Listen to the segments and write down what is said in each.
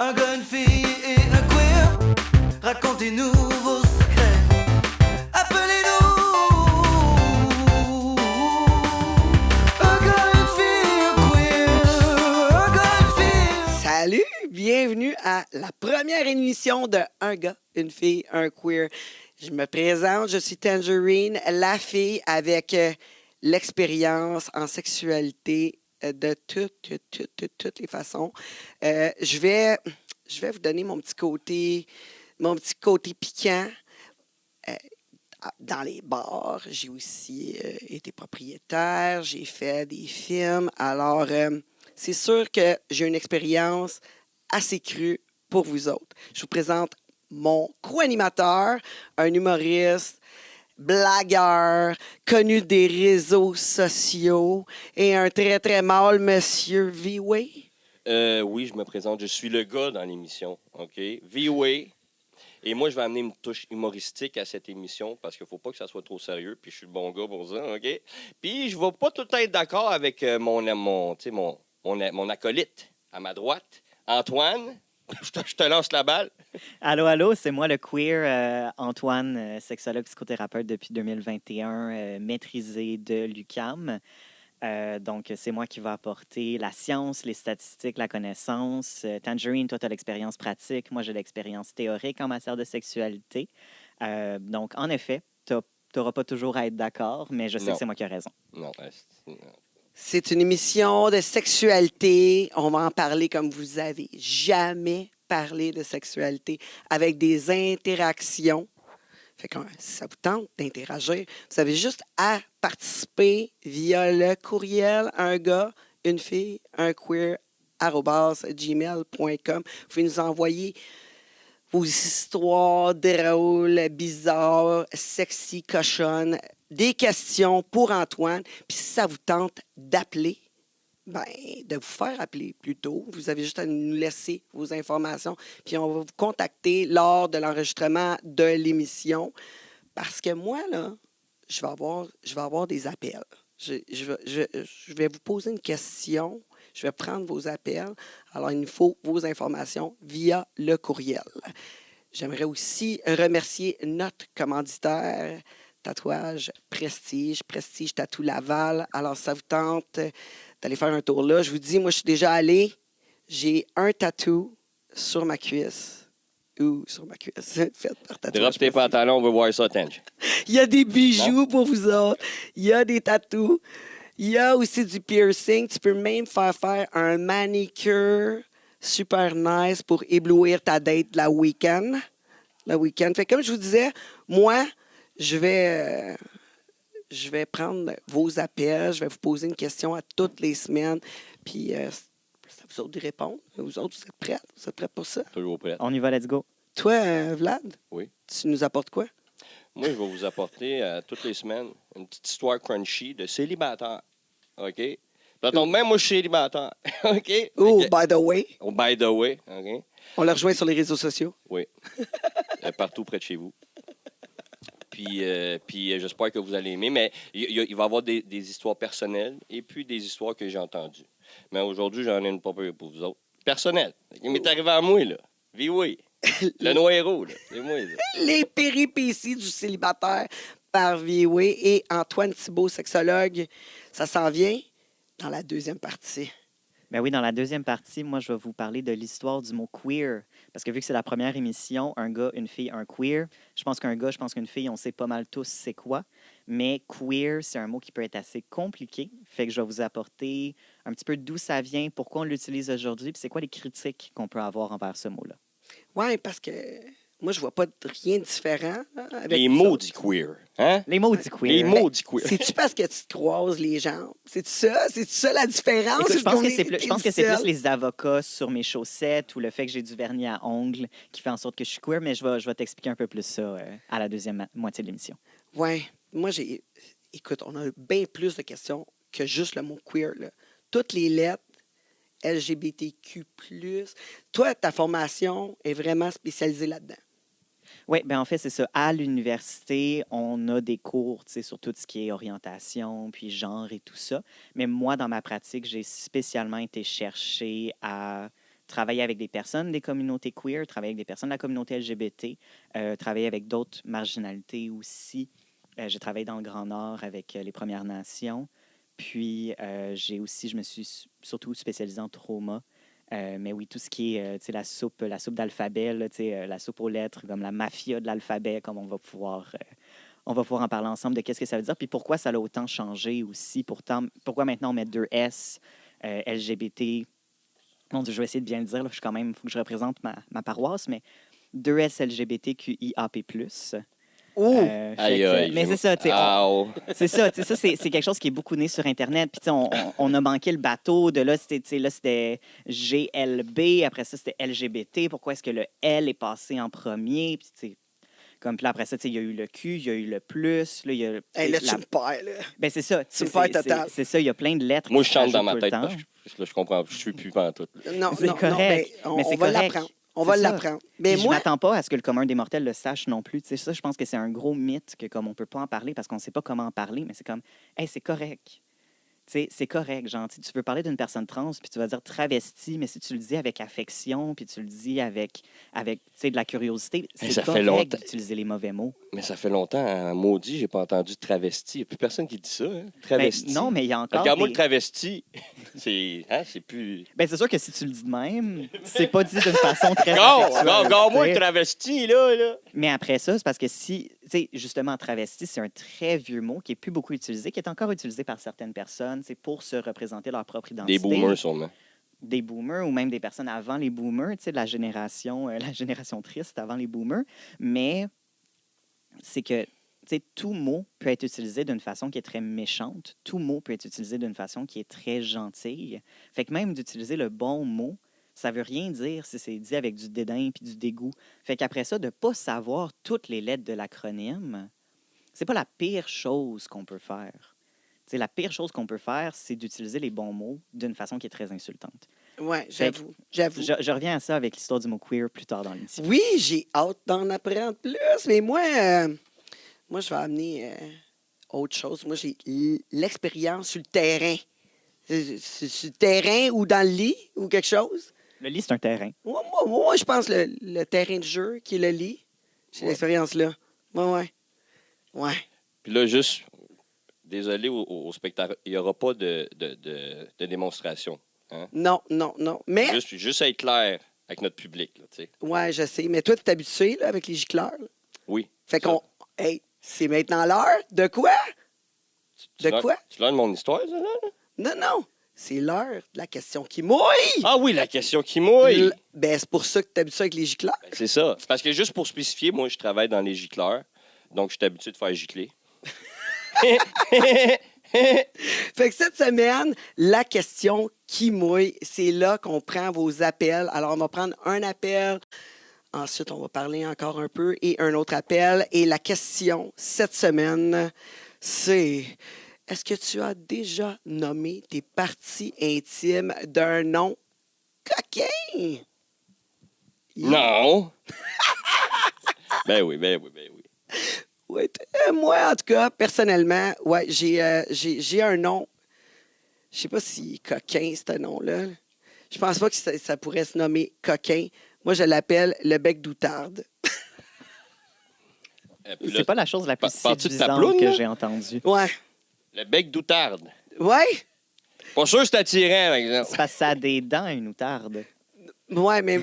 Un gars, une fille et un queer. Racontez-nous vos secrets. Appelez-nous. Un gars, une fille, un queer. Un gars, une fille. Salut, bienvenue à la première émission de Un gars, une fille, un queer. Je me présente, je suis Tangerine, la fille avec l'expérience en sexualité de toutes les façons. Je vais vous donner mon petit côté piquant. Dans les bars, j'ai aussi été propriétaire, j'ai fait des films. Alors, c'est sûr que j'ai une expérience assez crue pour vous autres. Je vous présente mon co-animateur, un humoriste, blagueur, connu des réseaux sociaux et un très, très mâle monsieur V-Way. Oui, je me présente. Je suis le gars dans l'émission, OK? V-Way. Et moi, je vais amener une touche humoristique à cette émission parce qu'il ne faut pas que ça soit trop sérieux. Puis je suis le bon gars pour ça, OK? Puis je ne vais pas tout être d'accord avec mon acolyte à ma droite, Antoine. Je te lance la balle. Allô, c'est moi le queer, Antoine, sexologue psychothérapeute depuis 2021, maîtrisé de l'UQAM. Donc, c'est moi qui vais apporter la science, les statistiques, la connaissance. Tangerine, toi, tu as l'expérience pratique. Moi, j'ai l'expérience théorique en matière de sexualité. Donc, en effet, tu n'auras pas toujours à être d'accord, mais je sais que c'est moi qui ai raison. Non, C'est une émission de sexualité. On va en parler comme vous avez jamais parlé de sexualité avec des interactions. Fait que si ça vous tente d'interagir, vous avez juste à participer via le courriel un gars, une fille, un queer @gmail.com. Vous pouvez nous envoyer vos histoires drôles, bizarres, sexy, cochonnes, des questions pour Antoine. Puis si ça vous tente d'appeler, de vous faire appeler plutôt, vous avez juste à nous laisser vos informations, puis on va vous contacter lors de l'enregistrement de l'émission. Parce que moi, là, je vais avoir des appels. Je vais vous poser une question. Je vais prendre vos appels. Alors, il nous faut vos informations via le courriel. J'aimerais aussi remercier notre commanditaire, Tatouage Prestige Tatou Laval. Alors, ça vous tente d'aller faire un tour là. Je vous dis, moi, je suis déjà allé. J'ai un tatou sur ma cuisse. Ou sur ma cuisse, fait par Tatouage Drop tes Prestige. pantalons, on veut voir ça, Tange. Il y a des bijoux pour vous autres. Il y a des tatous. Il y a aussi du piercing. Tu peux même faire un manicure super nice pour éblouir ta date le week-end. Fait que comme je vous disais, moi, je vais prendre vos appels. Je vais vous poser une question à toutes les semaines. Puis, c'est à vous autres d'y répondre. Vous autres, vous êtes prêts? Vous êtes prêts pour ça? Toujours prêt. On y va, let's go. Toi, Vlad? Oui. Tu nous apportes quoi? Moi, je vais vous apporter toutes les semaines une petite histoire crunchy de célibataire. OK? Ça tombe bien, moi, je suis célibataire. OK? Oh, by the way. Oh, by the way. OK? On l'a rejoint sur les réseaux sociaux. Oui. Partout près de chez vous. Puis j'espère que vous allez aimer. Mais il va y avoir des histoires personnelles et puis des histoires que j'ai entendues. Mais aujourd'hui, j'en ai une pas pire pour vous autres. Personnelle. Il m'est arrivé à moi, là. Oui. Le noiro, là. C'est moi, là. Les péripéties du célibataire par V-Way et Antoine Thibault, sexologue. Ça s'en vient dans la deuxième partie. Ben oui, dans la deuxième partie, moi, je vais vous parler de l'histoire du mot queer. Parce que vu que c'est la première émission, un gars, une fille, un queer, je pense qu'une fille, on sait pas mal tous c'est quoi. Mais queer, c'est un mot qui peut être assez compliqué. Fait que je vais vous apporter un petit peu d'où ça vient, pourquoi on l'utilise aujourd'hui, puis c'est quoi les critiques qu'on peut avoir envers ce mot-là. Oui, parce que moi, je vois pas rien de différent. Là, avec Les vous mots autres. du queer. Hein? Les mots du queer. Les mots du queer. C'est-tu parce que tu te croises les jambes? C'est ça? C'est ça la différence? Écoute, je pense que c'est seul? plus les avocats sur mes chaussettes ou le fait que j'ai du vernis à ongles qui fait en sorte que je suis queer, mais je vais t'expliquer un peu plus ça à la deuxième moitié de l'émission. Oui. Moi, écoute, on a bien plus de questions que juste le mot queer. Là. Toutes les lettres, LGBTQ+. Toi, ta formation est vraiment spécialisée là-dedans. Oui, bien en fait, c'est ça. À l'université, on a des cours sur tout ce qui est orientation, puis genre et tout ça. Mais moi, dans ma pratique, j'ai spécialement été chercher à travailler avec des personnes des communautés queer, travailler avec des personnes de la communauté LGBT, travailler avec d'autres marginalités aussi. J'ai travaillé dans le Grand Nord avec les Premières Nations. Puis, je me suis surtout spécialisée en trauma. Mais oui, tout ce qui est la soupe d'alphabet, là, la soupe aux lettres, comme la mafia de l'alphabet, comme on va pouvoir en parler ensemble de qu'est-ce que ça veut dire, puis pourquoi ça a autant changé aussi. Pourquoi maintenant on met 2 S, LGBT. Mon Dieu, je vais essayer de bien le dire. Là, il faut que je représente ma paroisse, mais 2 S LGBTQIAP+. Mais c'est ça, c'est ça, c'est quelque chose qui est beaucoup né sur Internet. Puis on a manqué le bateau. De là, c'était GLB, après ça, c'était LGBT. Pourquoi est-ce que le L est passé en premier? Puis après ça, il y a eu le Q, il y a eu le plus. Là, là tu me perds, là. Ben, c'est ça. Tu me perds total. C'est ça, il y a plein de lettres. Moi, je chante dans ma tête. Parce que là, je comprends. Je suis plus pantoute. Non, c'est correct. Mais on va l'apprendre. On va l'apprendre. Mais moi, je m'attends pas à ce que le commun des mortels le sache non plus. Ça, je pense que c'est un gros mythe que comme on peut pas en parler parce qu'on sait pas comment en parler, mais c'est comme, hey, c'est correct. C'est correct, gentil. Tu veux parler d'une personne trans, puis tu vas dire travesti, mais si tu le dis avec affection, puis tu le dis avec de la curiosité, c'est correct d'utiliser les mauvais mots. Mais ça fait longtemps, maudit, j'ai pas entendu travesti. Il n'y a plus personne qui dit ça, hein? Travesti. Non, mais il y a encore Regarde-moi le travesti. C'est plus... C'est sûr que si tu le dis de même, c'est pas dit d'une façon très affectueuse. Regarde-moi le travesti, là. Mais après ça, c'est parce que justement, travesti, c'est un très vieux mot qui est plus beaucoup utilisé, qui est encore utilisé par certaines personnes, c'est pour se représenter leur propre identité. Des boomers, sûrement. Des boomers ou même des personnes avant les boomers, de la génération triste avant les boomers. Mais c'est que tout mot peut être utilisé d'une façon qui est très méchante. Tout mot peut être utilisé d'une façon qui est très gentille. Fait que même d'utiliser le bon mot, ça veut rien dire si c'est dit avec du dédain puis du dégoût. Fait qu'après ça, de ne pas savoir toutes les lettres de l'acronyme, c'est pas la pire chose qu'on peut faire. La pire chose qu'on peut faire, c'est d'utiliser les bons mots d'une façon qui est très insultante. Oui, j'avoue. Je reviens à ça avec l'histoire du mot queer plus tard dans l'émission. Oui, j'ai hâte d'en apprendre plus, mais moi je vais amener autre chose. Moi, j'ai l'expérience sur le terrain. Sur le terrain ou dans le lit ou quelque chose. Le lit, c'est un terrain. Moi, je pense le terrain de jeu qui est le lit. J'ai l'expérience là. Ouais. Puis là, juste, désolé aux spectateurs, il n'y aura pas de démonstration. Hein? Non. Mais... Juste être clair avec notre public. Oui, je sais. Mais toi, tu es habitué là, avec les gicleurs? Là? Oui. Fait qu'on... Hey, c'est maintenant l'heure. De quoi? Quoi? Tu learnes mon histoire, ça, là? Non. C'est l'heure de la question qui mouille. Ah oui, la question qui mouille. C'est pour ça que tu es habitué avec les gicleurs. C'est ça. Parce que juste pour spécifier, moi, je travaille dans les gicleurs. Donc, je suis habitué de faire gicler. Fait que cette semaine, la question qui mouille, c'est là qu'on prend vos appels. Alors, on va prendre un appel. Ensuite, on va parler encore un peu et un autre appel. Et la question cette semaine, c'est... Est-ce que tu as déjà nommé tes parties intimes d'un nom coquin? Non! Ben oui. Ouais, moi, en tout cas, personnellement, ouais, j'ai un nom. Je sais pas si coquin, ce nom-là. Je pense pas que ça pourrait se nommer coquin. Moi, je l'appelle le bec d'outarde. C'est pas la chose la plus séduisante ploune, que j'ai entendue. Ouais. Le bec d'outarde. Ouais. Pas sûr que c'est attirant, par exemple. C'est parce que ça a des dents, une outarde. Ouais, mais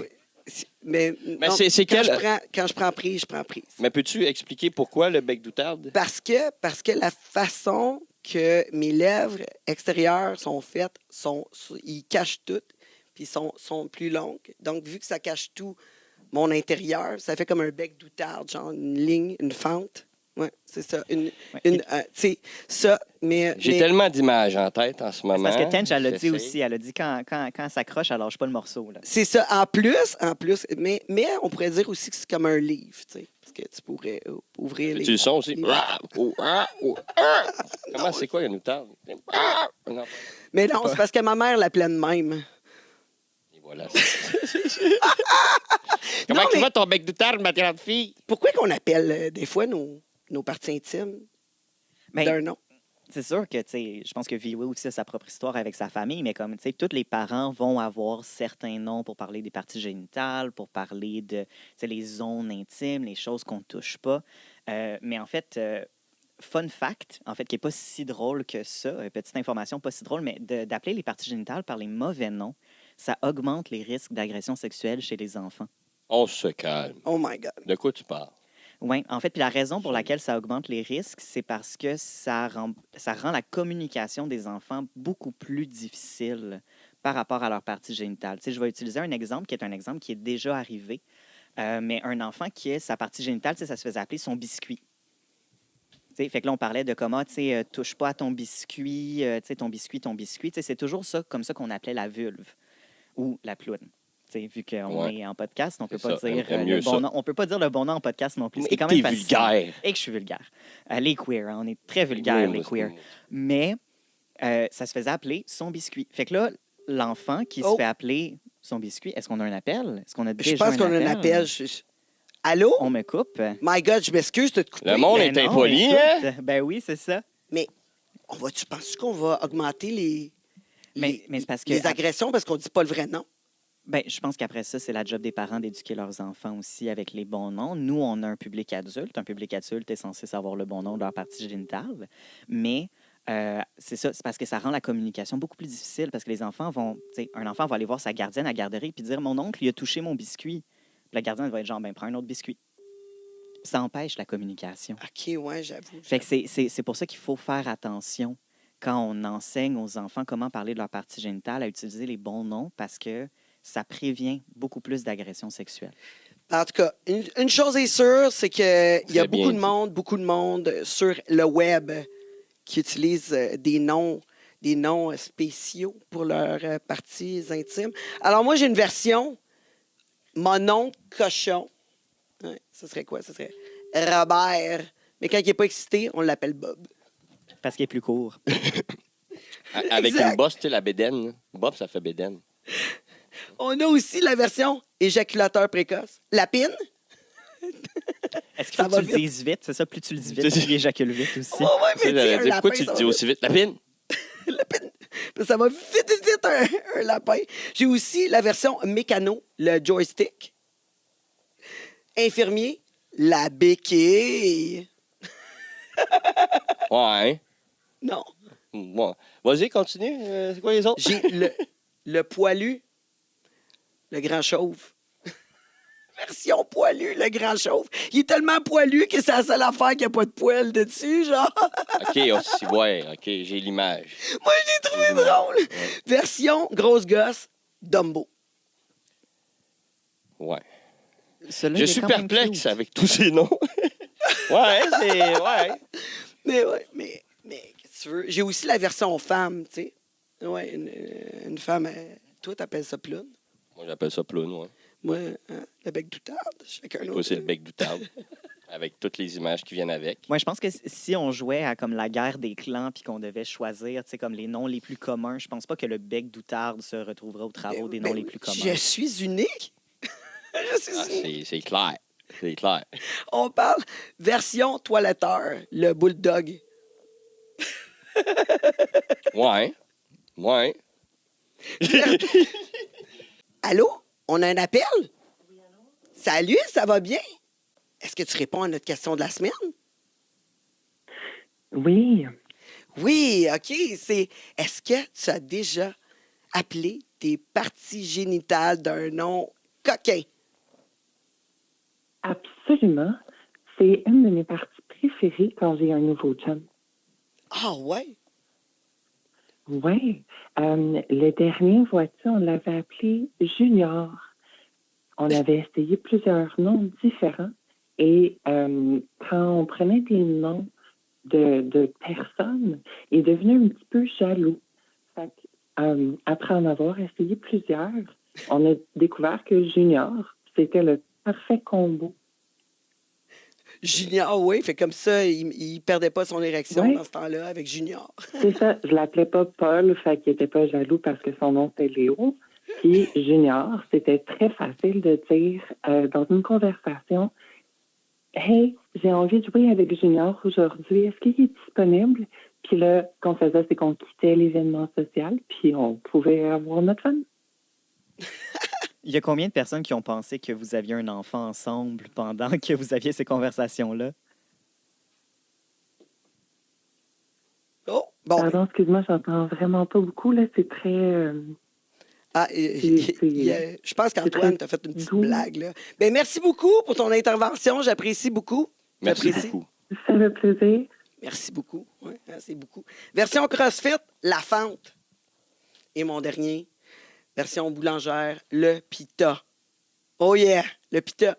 non, c'est quand je prends prise, je prends prise. Mais peux-tu expliquer pourquoi le bec d'outarde? Parce que la façon que mes lèvres extérieures sont faites, ils cachent tout, puis sont plus longues. Donc, vu que ça cache tout mon intérieur, ça fait comme un bec d'outarde, genre une ligne, une fente. Oui, c'est ça. Ça, mais... J'ai tellement d'images en tête en ce moment. Parce que Tench, elle l'a dit aussi. Elle a dit quand elle s'accroche, elle lâche pas le morceau. Là. C'est ça. En plus, mais on pourrait dire aussi que c'est comme un livre, tu sais. Parce que tu pourrais ouvrir les... Tu le sens aussi? Comment c'est quoi une outarde? Mais non, c'est parce que ma mère l'appelait de même. Et voilà. Comment tu vas ton bec d'outarde, ma grande fille? Pourquoi qu'on appelle des fois nos parties intimes d'un nom? c'est sûr que, tu sais, je pense que VOA aussi a sa propre histoire avec sa famille, mais comme, tu sais, tous les parents vont avoir certains noms pour parler des parties génitales, pour parler de, tu sais, les zones intimes, les choses qu'on ne touche pas. Mais en fait, fun fact, en fait, qui n'est pas si drôle que ça, petite information pas si drôle, mais d'appeler les parties génitales par les mauvais noms, ça augmente les risques d'agression sexuelle chez les enfants. On se calme. Oh my God. De quoi tu parles? Oui, en fait, puis la raison pour laquelle ça augmente les risques, c'est parce que ça rend la communication des enfants beaucoup plus difficile par rapport à leur partie génitale. Tu sais, je vais utiliser un exemple qui est un exemple qui est déjà arrivé, mais un enfant qui est sa partie génitale, tu sais, ça se faisait appeler son biscuit. Tu sais, fait que là, on parlait de comment, tu sais, touche pas à ton biscuit, tu sais, ton biscuit. Tu sais, c'est toujours ça, comme ça qu'on appelait la vulve ou la ploune. Tu sais, vu qu'on est en podcast, on peut pas dire le bon nom. On peut pas dire le bon nom en podcast non plus. Mais C'est quand même t'es facile. vulgaire. Et que je suis vulgaire. Les queers, hein, on est très vulgaires, Oui, les queers. Mais ça se faisait appeler son biscuit. Fait que là, l'enfant qui se fait appeler son biscuit, est-ce qu'on a un appel? Est-ce qu'on a déjà Je pense qu'on a un appel. Allô? On me coupe. My God, je m'excuse de te couper. Le monde Ben est non, impoli, écoute, hein? Ben oui, c'est ça. Mais tu penses qu'on va augmenter Mais c'est parce que les agressions parce qu'on dit pas le vrai nom? ben, je pense qu'après ça, c'est la job des parents d'éduquer leurs enfants aussi avec les bons noms. Nous, on a un public adulte. Un public adulte est censé savoir le bon nom de leur partie génitale. Mais c'est ça, c'est parce que ça rend la communication beaucoup plus difficile parce que les enfants vont, tu sais, un enfant va aller voir sa gardienne à la garderie puis dire mon oncle, il a touché mon biscuit. Puis la gardienne va être genre, ben, prends un autre biscuit. Puis ça empêche la communication. OK, ouais, j'avoue. Fait que c'est pour ça qu'il faut faire attention quand on enseigne aux enfants comment parler de leur partie génitale, à utiliser les bons noms parce que ça prévient beaucoup plus d'agressions sexuelles. En tout cas, une chose est sûre, c'est qu'il y a Très bien beaucoup de monde sur le web qui utilise des noms spéciaux pour leurs parties intimes. Alors moi, j'ai une version, mon oncle cochon. Ouais, ça serait quoi? Ça serait Robert. Mais quand il n'est pas excité, on l'appelle Bob. Parce qu'il est plus court. Avec Exact. une bosse, tu sais, la bédaine. Là. Bob, ça fait bédaine. On a aussi la version éjaculateur précoce. Lapine. Est-ce qu'il Ça faut va que tu le dises vite? C'est ça, plus tu le dis vite, C'est- plus il éjacule vite aussi. Oh, ouais, mais tu sais, un Pourquoi lapin, tu ça le dis va aussi vite? La pine? Lapine. Ça va vite, un lapin. J'ai aussi la version mécano, le joystick. Infirmier, la béquille. Ouais. Non. Bon. Vas-y, continue. C'est quoi les autres? J'ai le poilu, le grand chauve. Version poilu, le grand chauve. Il est tellement poilu que c'est la seule affaire qu'il n'y a pas de poil dessus, genre. OK, aussi, ouais, OK, j'ai l'image. Moi, je l'ai trouvé drôle. Version grosse gosse, Dumbo. Ouais. Celui-là, Je il est suis quand même perplexe cute. avec tous ces noms. Ouais, c'est... Ouais. Mais qu'est-ce que tu veux? J'ai aussi la version femme, tu sais. Ouais, une femme, toi, t'appelles ça ploune. Moi, j'appelle ça ploune, ouais. Moi, le bec d'outarde. Chacun Toi, l'autre. c'est le bec d'outarde. Avec toutes les images qui viennent avec. Moi, je pense que si on jouait à comme la guerre des clans puis qu'on devait choisir, tu sais, comme les noms les plus communs, je pense pas que le bec d'outarde se retrouvera aux travaux des noms les plus communs. Je suis unique. Je suis unique. C'est clair. C'est clair. On parle version toiletteur, le bulldog. Ouais. Ouais. Allô? On a un appel? Oui, allô? Salut, ça va bien? Est-ce que tu réponds à notre question de la semaine? Oui, Oui, OK. Est-ce que tu as déjà appelé tes parties génitales d'un nom coquin? absolument. C'est une de mes parties préférées quand j'ai un nouveau chum. Ah ouais? Oui. Le dernier, vois-tu, on l'avait appelé Junior. On avait essayé plusieurs noms différents. Et quand on prenait des noms de personnes, il est devenu un petit peu jaloux. Fait que, après en avoir essayé plusieurs, on a découvert que Junior, c'était le parfait combo. Junior, oui. Fait comme ça, il perdait pas son érection Ouais. dans ce temps-là avec Junior. C'est ça, je l'appelais pas Paul, fait qu'il était pas jaloux parce que son nom c'était Léo. Puis Junior, c'était très facile de dire dans une conversation, « Hey, j'ai envie de jouer avec Junior aujourd'hui, est-ce qu'il est disponible? » Puis là, ce qu'on faisait, c'est qu'on quittait l'événement social, puis on pouvait avoir notre fun. Il y a combien de personnes qui ont pensé que vous aviez un enfant ensemble pendant que vous aviez ces conversations-là? Oh, bon. Pardon, excuse-moi, j'entends vraiment pas beaucoup, là. C'est très... Ah, je pense qu'Antoine t'a fait une petite doux. blague, là. Ben, merci beaucoup pour ton intervention. J'apprécie beaucoup. Merci J'apprécie. beaucoup. Ça fait plaisir. Merci beaucoup. Oui, merci beaucoup. Version CrossFit, la fente. Et mon dernier, version boulangère, le pita. Oh yeah, le pita.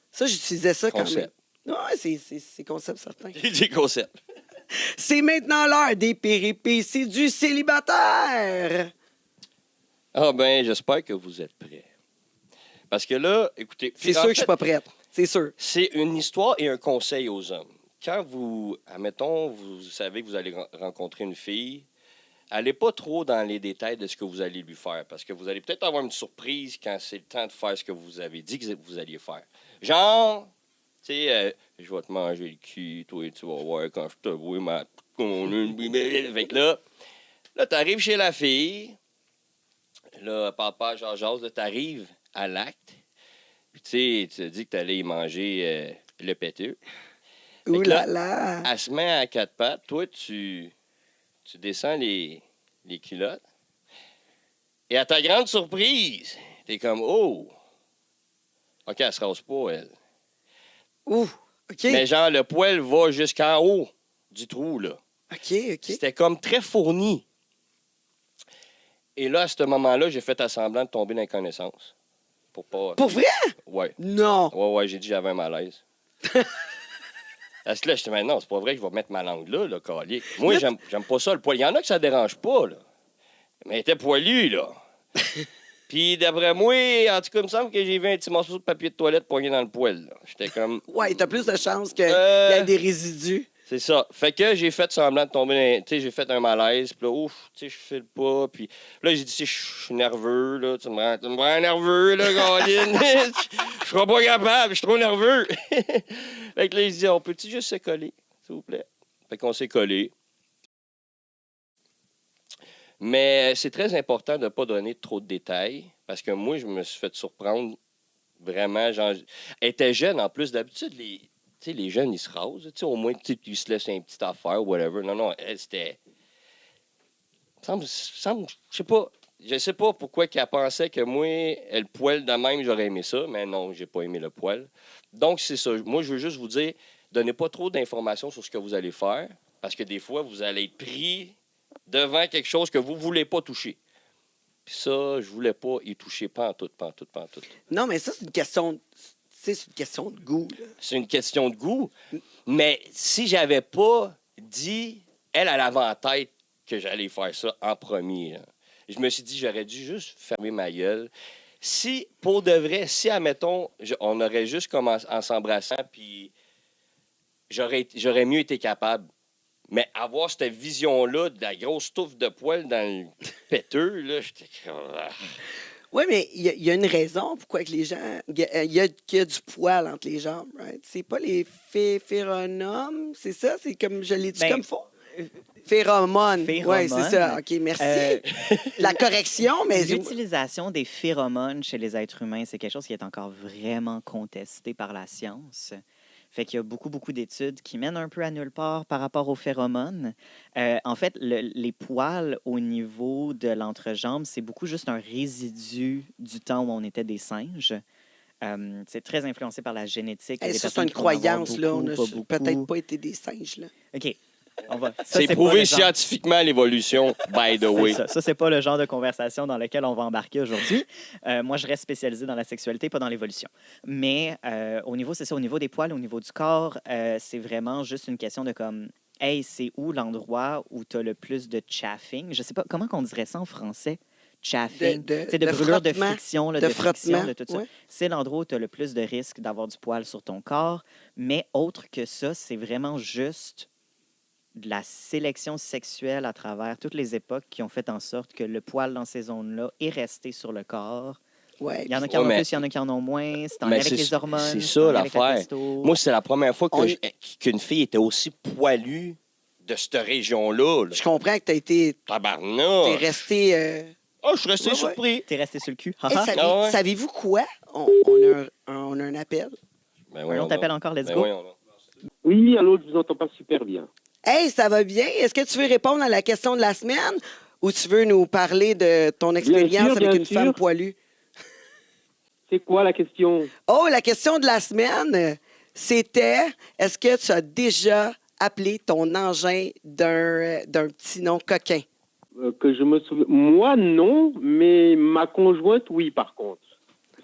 Ça, j'utilisais ça quand même. Concept. Non, c'est concept certain. J'ai des concepts. C'est maintenant l'heure des péripéties du célibataire. Ah ben, j'espère que vous êtes prêts. Parce que là, écoutez... C'est sûr que je suis pas prête. C'est sûr. C'est une histoire et un conseil aux hommes. Quand vous, admettons, vous savez que vous allez rencontrer une fille, allez pas trop dans les détails de ce que vous allez lui faire, parce que vous allez peut-être avoir une surprise quand c'est le temps de faire ce que vous avez dit que vous alliez faire. Genre, tu sais, je vais te manger le cul, toi, tu vas voir quand je te vois ma... Fait que là, t'arrives chez la fille, là, papa, genre, là, t'arrives à l'acte, puis tu sais, tu te dis que t'allais y manger le péteux. Ouh que là là, là. Elle se met à quatre pattes. Toi, tu descends les culottes. Et à ta grande surprise, t'es comme, oh! OK, elle se rase pas, elle. Ouh, OK. Mais genre, le poil va jusqu'en haut du trou, là. OK. C'était comme très fourni. Et là, à ce moment-là, j'ai fait semblant de tomber dans les connaissances. Pour pas... Pour vrai? Ouais. Non. Ouais, j'ai dit que j'avais un malaise. Parce que là, je te dis, non, c'est pas vrai que je vais mettre ma langue là, calique. Moi, j'aime pas ça, le poil. Il y en a que ça dérange pas, là. Mais elle était poilue, là. Puis, d'après moi, en tout cas, il me semble que j'ai vu un petit morceau de papier de toilette poigné dans le poil, là. J'étais comme... Ouais, t'as plus de chances qu'il y ait des résidus. C'est ça. Fait que j'ai fait semblant de tomber dans... Tu sais, j'ai fait un malaise, puis là, ouf, tu sais, je file pas, puis là, j'ai dit, si je suis nerveux, là, tu me rends nerveux, là, Caroline. Je serai pas capable, je suis trop nerveux. Fait que là, il dit, on peut-tu juste se coller, s'il vous plaît? Fait qu'on s'est collé. Mais c'est très important de ne pas donner trop de détails, parce que moi, je me suis fait surprendre vraiment. Genre, elle était jeune, en plus. D'habitude, les jeunes, ils se rasent. Au moins, ils se laissent une petite affaire, whatever. Non, elle, c'était... Je sais pas pourquoi qu'elle pensait que moi, le poil de même, j'aurais aimé ça, mais non, j'ai pas aimé le poil. Donc, c'est ça. Moi, je veux juste vous dire, donnez pas trop d'informations sur ce que vous allez faire, parce que des fois, vous allez être pris devant quelque chose que vous voulez pas toucher. Puis ça, je voulais pas y toucher pantoute. Non, mais ça, c'est une question... C'est une question de goût, là. C'est une question de goût. Mais si j'avais pas dit, elle avait en tête que j'allais faire ça en premier, là. Je me suis dit, j'aurais dû juste fermer ma gueule. Si, pour de vrai, si, admettons, on aurait juste commencé en s'embrassant, puis j'aurais mieux été capable. Mais avoir cette vision-là de la grosse touffe de poils dans le péteux, là, j'étais... Oui, mais il y a une raison pourquoi que les gens... Il y a du poil entre les jambes, right? C'est pas les phéromones, c'est ça? C'est comme, je l'ai dit comme faux? Phéromones. Oui, c'est ça. OK, merci. La correction, mais... L'utilisation des phéromones chez les êtres humains, c'est quelque chose qui est encore vraiment contesté par la science. Fait qu'il y a beaucoup d'études qui mènent un peu à nulle part par rapport aux phéromones. En fait, les poils au niveau de l'entrejambe, c'est beaucoup juste un résidu du temps où on était des singes. C'est très influencé par la génétique. Ça, c'est une croyance, là. On n'a peut-être pas été des singes, là. OK. C'est prouvé scientifiquement l'évolution, by the way. Ça, c'est pas le genre de conversation dans lequel on va embarquer aujourd'hui. Moi, je reste spécialisé dans la sexualité, pas dans l'évolution. Mais au niveau des poils, au niveau du corps, c'est vraiment juste une question de comme, hey, c'est où l'endroit où tu as le plus de chaffing? Je sais pas, comment on dirait ça en français? Chaffing, de brûlure, de friction, là, de friction, de tout ça. Ouais. C'est l'endroit où tu as le plus de risque d'avoir du poil sur ton corps. Mais autre que ça, c'est vraiment juste de la sélection sexuelle à travers toutes les époques qui ont fait en sorte que le poil dans ces zones-là est resté sur le corps. Ouais, il y en a qui en ont plus, il y en a qui en ont moins. C'est en lien avec les hormones. C'est ça l'affaire. Moi, c'est la première fois qu'une fille était aussi poilue de cette région-là. Là. Je comprends que t'es Tabarnak! resté... Oh, je suis resté Ouais, surpris. T'es resté sur le cul. Hey, Ah ouais. savez-vous quoi? On a un appel. Ben On voyons t'appelle donc. encore, let's Ben go. voyons donc. Oui, allô, je vous entends pas super bien. Hey, ça va bien? Est-ce que tu veux répondre à la question de la semaine ou tu veux nous parler de ton expérience sûr, avec bien une sûr. femme poilue? C'est quoi la question? Oh, la question de la semaine, c'était est-ce que tu as déjà appelé ton engin d'un petit nom coquin? Que je me souviens. Moi, non, mais ma conjointe, oui, par contre.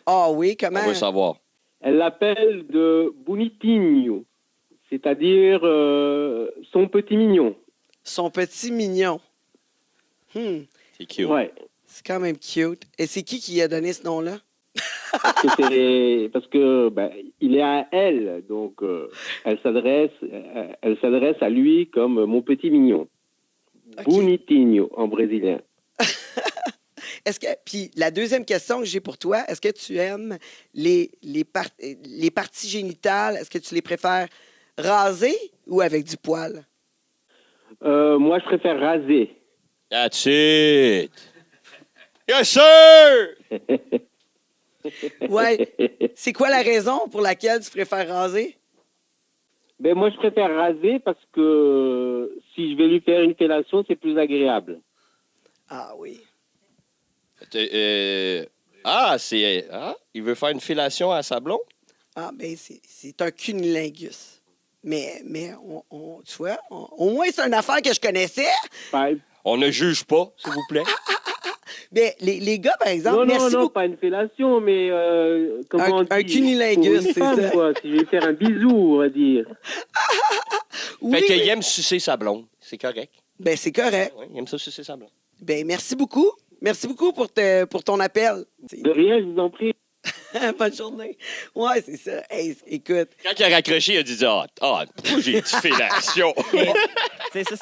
Ah oui, comment? On veut savoir. Elle l'appelle de Bonitinho, c'est-à-dire son petit mignon. Son petit mignon. C'est cute. Ouais. C'est quand même cute. Et c'est qui a donné ce nom-là? Parce que il est à elle, donc elle s'adresse à lui comme mon petit mignon. Ok. Bonitinho en brésilien. Puis la deuxième question que j'ai pour toi, est-ce que tu aimes les parties génitales? Est-ce que tu les préfères rasées ou avec du poil? Moi, je préfère raser. That's it! Yes, sir! Ouais. C'est quoi la raison pour laquelle tu préfères raser? Ben, moi, je préfère raser parce que si je vais lui faire une fellation, c'est plus agréable. Ah oui. Il veut faire une fellation à Sablon? Ah, ben c'est un cunilingus. Mais tu vois, au moins, c'est une affaire que je connaissais. Pas- On ne juge pas, s'il vous plaît. Mais les gars, par exemple, Non, merci non, beaucoup. pas une fellation, mais comment on dit? Un cunilingus, Pour une c'est femme, ça. quoi. Si je vais faire un bisou, on va dire. Oui, Fait qu'il mais- aime sucer Sablon. C'est correct. ben c'est correct. Ouais, il aime ça sucer Sablon. Ben merci beaucoup. Merci beaucoup pour ton appel. De rien, je vous en prie. Bonne journée. Ouais, c'est ça. Hey, écoute, Quand il a raccroché, il a dit pourquoi j'ai dit fellation? Tu sais, ça,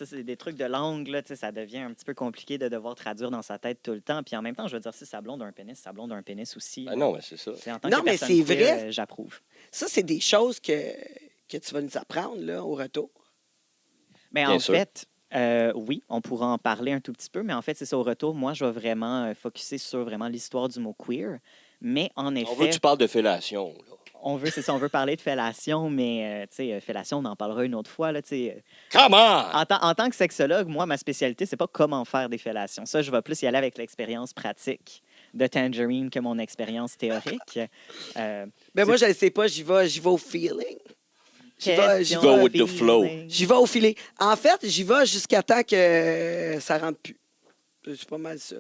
c'est des trucs de langue, là. Tu sais, ça devient un petit peu compliqué de devoir traduire dans sa tête tout le temps. Puis en même temps, je veux dire, si Sablon d'un pénis, Sablon d'un pénis aussi. Ah non, mais c'est ça. Tu sais, en tant Non, que mais personne c'est queer, vrai. J'approuve. ça, c'est des choses que tu vas nous apprendre là, au retour. Mais Bien en sûr. fait, oui, on pourra en parler un tout petit peu, mais en fait, c'est ça, au retour, moi, je vais vraiment focusser sur vraiment l'histoire du mot queer. Mais en On veut effet, que tu parles de fellation. Là. c'est ça, on veut parler de fellation, mais tu sais, fellation, on en parlera une autre fois, là, tu sais. Come on! En tant que sexologue, moi, ma spécialité, c'est pas comment faire des fellations. Ça, je vais plus y aller avec l'expérience pratique de Tangerine que mon expérience théorique. Ben moi, je ne sais pas, j'y vais au feeling. J'y vais, j'y Question Go vais, with the flow. feeling. j'y vais au filet. En fait, j'y vais jusqu'à temps que ça rentre plus. C'est pas mal ça.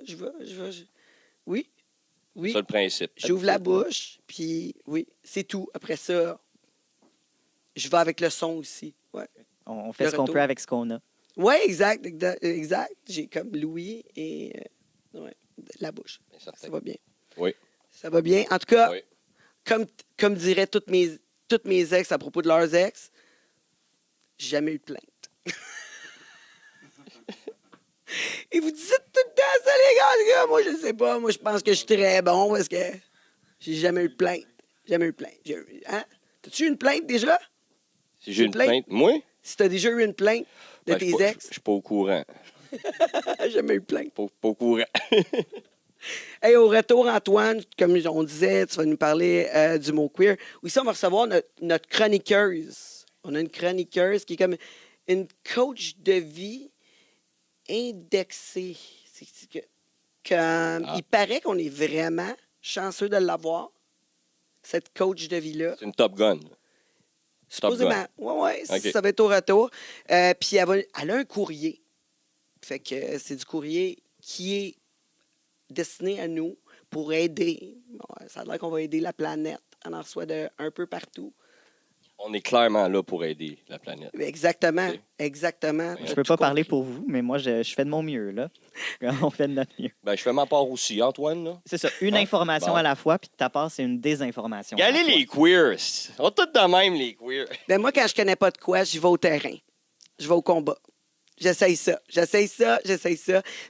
J'y vais. Oui. Oui. C'est ça le principe. J'ouvre la bouche, puis oui, c'est tout. Après ça, je vais avec le son aussi. Ouais. On fait Le ce qu'on retour. peut avec ce qu'on a. Ouais, exact. J'ai comme Louis et la bouche. Bien certain. Ça va bien. Oui. Ça va bien. En tout cas, Oui. comme diraient toutes mes ex à propos de leurs ex, j'ai jamais eu de plainte. Et vous dites tout le temps ça, les gars. Moi, je sais pas. Moi, je pense que je suis très bon parce que j'ai jamais eu de plainte. Jamais eu de plainte. Hein? T'as-tu eu une plainte déjà? Si j'ai une plainte. plainte, moi? Si t'as déjà eu une plainte de Ben, tes je ex, suis pas au courant. jamais eu de plainte. Pas au courant. Hey, au retour, Antoine, comme on disait, tu vas nous parler du mot queer. Aussi, on va recevoir notre chroniqueuse. On a une chroniqueuse qui est comme une coach de vie indexée. Il paraît qu'on est vraiment chanceux de l'avoir, cette coach de vie-là. C'est une Top Gun. Supposément. Oui, OK. ça va être au retour. Puis elle a un courrier. Fait que c'est du courrier qui est destiné à nous pour aider. Ouais, ça a l'air qu'on va aider la planète. On en reçoit un peu partout. On est clairement là pour aider la planète. Exactement. OK. Exactement. Je peux pas parler pour vous, mais moi, je fais de mon mieux, là. On fait de notre mieux. Ben, je fais ma part aussi, Antoine. Là. C'est ça, une Ah, information bon. à la fois, puis de ta part, c'est une désinformation. à la Regardez fois. les queers. Ils sont tous de même, les queers. Ben moi, quand je connais pas de quoi, j'y vais au terrain. Je vais au combat. J'essaye ça.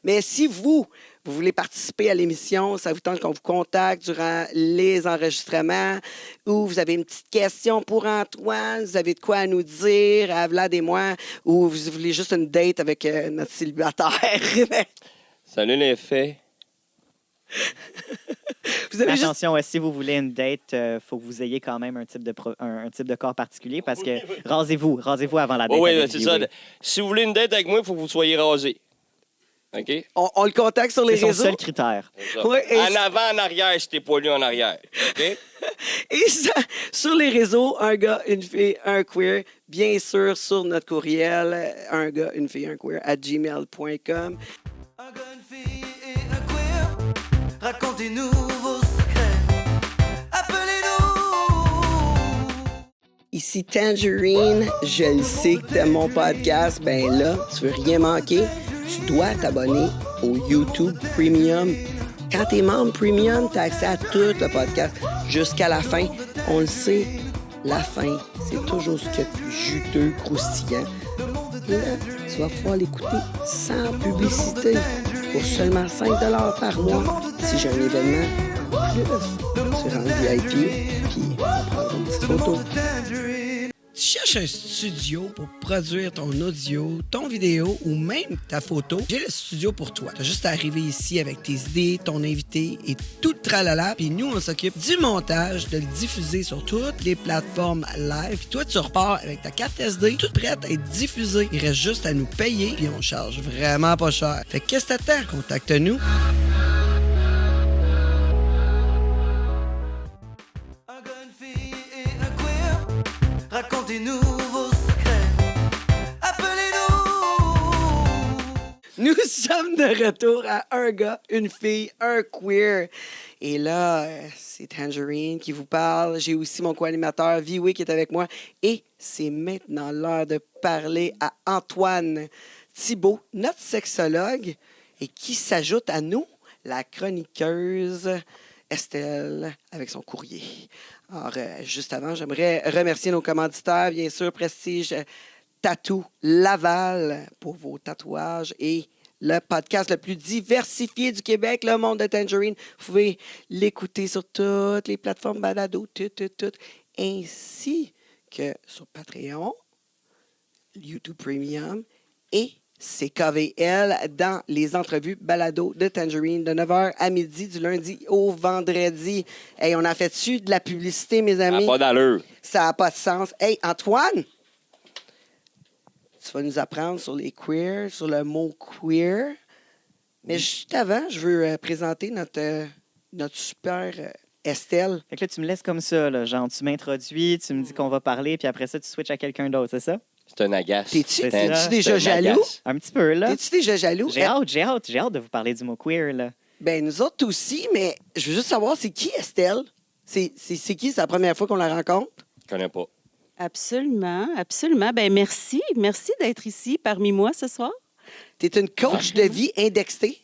Mais si vous voulez participer à l'émission, ça vous tente qu'on vous contacte durant les enregistrements ou vous avez une petite question pour Antoine, vous avez de quoi à nous dire, à Vlad et moi, ou vous voulez juste une date avec notre célibataire. Salut les fées. Vous avez juste... Attention, si vous voulez une date, il faut que vous ayez quand même un type de corps particulier parce que rasez-vous avant la date. Oui, avec c'est lui, ça. oui. Si vous voulez une date avec moi, il faut que vous soyez rasé. OK? On le contacte sur les C'est son réseaux. seul critère. C'est ça. Ouais, et en avant, en arrière, si t'es poilu en arrière. OK? Et ça, sur les réseaux, un gars, une fille, un queer. Bien sûr, sur notre courriel, un gars, une fille, un queer, @gmail.com. Un gars, une fille et un queer. Racontez-nous vos secrets. Appelez-nous. Ici Tangerine, je le sais que t'aimes mon podcast. Ben là, tu veux rien manquer, tu dois t'abonner au YouTube Premium. Quand t'es membre Premium, t'as accès à tout le podcast jusqu'à la fin. On le sait, la fin, c'est toujours ce qu'il y a de plus juteux, croustillant. Là, tu vas pouvoir l'écouter sans publicité pour seulement 5 $ par mois. Si j'ai un événement en plus, tu rentres VIP, puis on prendra une petite photo. Tu cherches un studio pour produire ton audio, ton vidéo ou même ta photo? J'ai le studio pour toi. Tu as juste à arriver ici avec tes idées, ton invité et tout le tralala. Puis nous, on s'occupe du montage, de le diffuser sur toutes les plateformes live. Puis toi, tu repars avec ta carte SD, toute prête à être diffusée. Il reste juste à nous payer, puis on charge vraiment pas cher. Fait que qu'est-ce que t'attends? Contacte-nous. Un gars, une fille et un queer. Racontez-nous vos secrets. Appelez-nous. Nous sommes de retour à un gars, une fille, un queer. Et là, c'est Tangerine qui vous parle. J'ai aussi mon co-animateur, Viwe, qui est avec moi. Et c'est maintenant l'heure de parler à Antoine Thibault, notre sexologue, et qui s'ajoute à nous, la chroniqueuse Estelle, avec son courrier. Alors, juste avant, j'aimerais remercier nos commanditaires, bien sûr, Prestige Tattoo Laval pour vos tatouages et le podcast le plus diversifié du Québec, Le Monde de Tangerine. Vous pouvez l'écouter sur toutes les plateformes balado, tout, ainsi que sur Patreon, YouTube Premium et CKVL dans les entrevues balado de Tangerine de 9h à midi du lundi au vendredi. Hey, on a fait-tu de la publicité, mes Ah, amis? pas d'allure. Ça n'a pas de sens. Hey, Antoine, tu vas nous apprendre sur les queers, sur le mot queer. Mais juste avant, je veux présenter notre super Estelle. Fait que là, tu me laisses comme ça, là, genre tu m'introduis, tu me dis qu'on va parler, puis après ça, tu switches à quelqu'un d'autre, c'est ça? C'est un agace. T'es-tu ça. déjà C'est un jaloux? agace. Un petit peu, là. T'es-tu déjà jaloux? J'ai hâte de vous parler du mot queer, là. Ben, nous autres aussi, mais je veux juste savoir, c'est qui Estelle? C'est qui? C'est la première fois qu'on la rencontre? Je connais pas. Absolument, absolument. Ben merci d'être ici parmi moi ce soir. T'es une coach de vie indexée.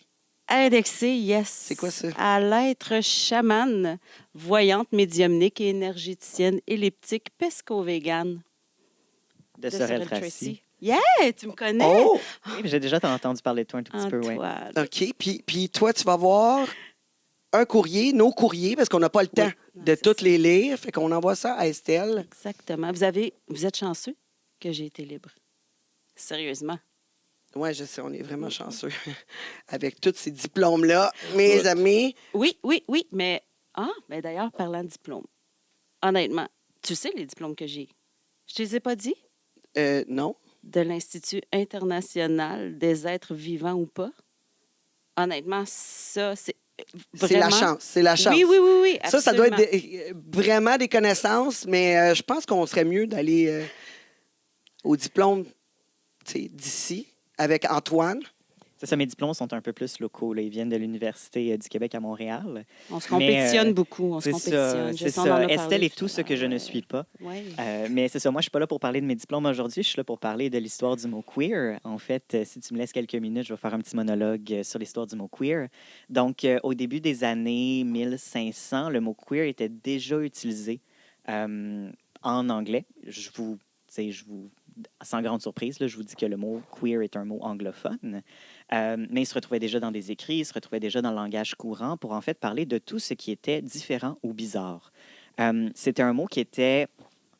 Indexé, yes. C'est quoi ça? À l'être chamane, voyante, médiumnique et énergéticienne, elliptique, pesco-végane. De Sorel Tracy. Yeah, tu me connais. Oh! Oui, j'ai déjà entendu parler de toi un tout petit peu, oui. Antoine. OK. Puis toi, tu vas voir un courrier, nos courriers, parce qu'on n'a pas le temps Non, de c'est tous ça. les lire. Fait qu'on envoie ça à Estelle. Exactement. Vous êtes chanceux que j'ai été libre. Sérieusement. Oui, je sais, on est vraiment chanceux avec tous ces diplômes-là. Mes amis, Oui, mais... mais d'ailleurs, parlant de diplôme, honnêtement, tu sais les diplômes que j'ai. Je te les ai pas dit? non. De l'Institut international des êtres vivants ou pas. Honnêtement, ça, c'est C'est la vraiment... chance. C'est la chance. Oui, Ça doit être absolument. vraiment des connaissances, mais je pense qu'on serait mieux d'aller au diplôme d'ici avec Antoine. C'est ça, mes diplômes sont un peu plus locaux, là. Ils viennent de l'Université du Québec à Montréal. On se Mais, compétitionne beaucoup. On se C'est compétitionne. ça, c'est ça. Estelle est tout ce que je ne suis pas. Oui. Mais c'est ça, moi, je suis pas là pour parler de mes diplômes aujourd'hui. Je suis là pour parler de l'histoire du mot queer. En fait, si tu me laisses quelques minutes, je vais faire un petit monologue sur l'histoire du mot queer. Donc, au début des années 1500, le mot queer était déjà utilisé en anglais. Je vous sans grande surprise, là, je vous dis que le mot queer est un mot anglophone, mais il se retrouvait déjà dans des écrits, il se retrouvait déjà dans le langage courant pour en fait parler de tout ce qui était différent ou bizarre. C'était un mot qui était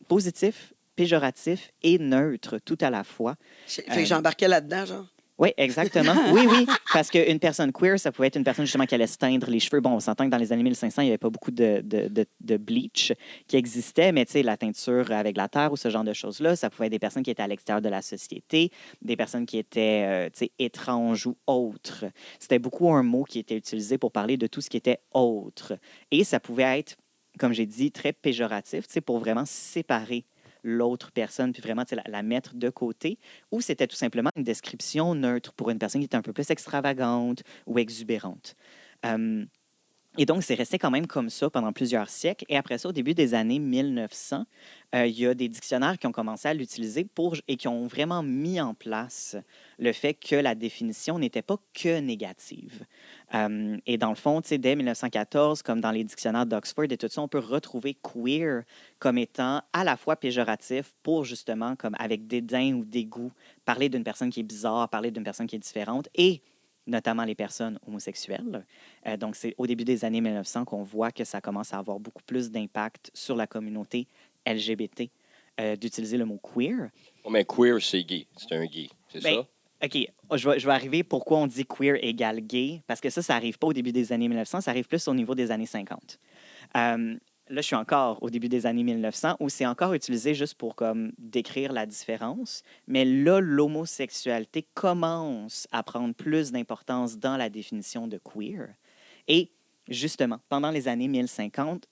positif, péjoratif et neutre tout à la fois. Fait que j'embarquais là-dedans, genre. Oui, exactement. Oui, parce qu'une personne queer, ça pouvait être une personne justement qui allait se teindre les cheveux. Bon, on s'entend que dans les années 1500, il n'y avait pas beaucoup de bleach qui existait, mais tu sais, la teinture avec la terre ou ce genre de choses-là, ça pouvait être des personnes qui étaient à l'extérieur de la société, des personnes qui étaient, tu sais, étranges ou autres. C'était beaucoup un mot qui était utilisé pour parler de tout ce qui était autre. Et ça pouvait être, comme j'ai dit, très péjoratif, tu sais, pour vraiment séparer l'autre personne, puis vraiment la mettre de côté, ou c'était tout simplement une description neutre pour une personne qui était un peu plus extravagante ou exubérante. Et donc, c'est resté quand même comme ça pendant plusieurs siècles. Et après ça, au début des années 1900, il y a des dictionnaires qui ont commencé à l'utiliser et qui ont vraiment mis en place le fait que la définition n'était pas que négative. Et dans le fond, dès 1914, comme dans les dictionnaires d'Oxford et tout ça, on peut retrouver queer comme étant à la fois péjoratif pour justement, comme avec dédain ou dégoût, parler d'une personne qui est bizarre, parler d'une personne qui est différente et notamment les personnes homosexuelles. Donc, c'est au début des années 1900 qu'on voit que ça commence à avoir beaucoup plus d'impact sur la communauté LGBT d'utiliser le mot queer. Oh, mais queer, c'est gay. C'est un gay, c'est ça? OK, je vais arriver pourquoi on dit queer égale gay, parce que ça n'arrive pas au début des années 1900, ça arrive plus au niveau des années 50. Là, je suis encore au début des années 1900, où c'est encore utilisé juste pour comme, décrire la différence. Mais là, l'homosexualité commence à prendre plus d'importance dans la définition de queer. Et justement, pendant les années 1950,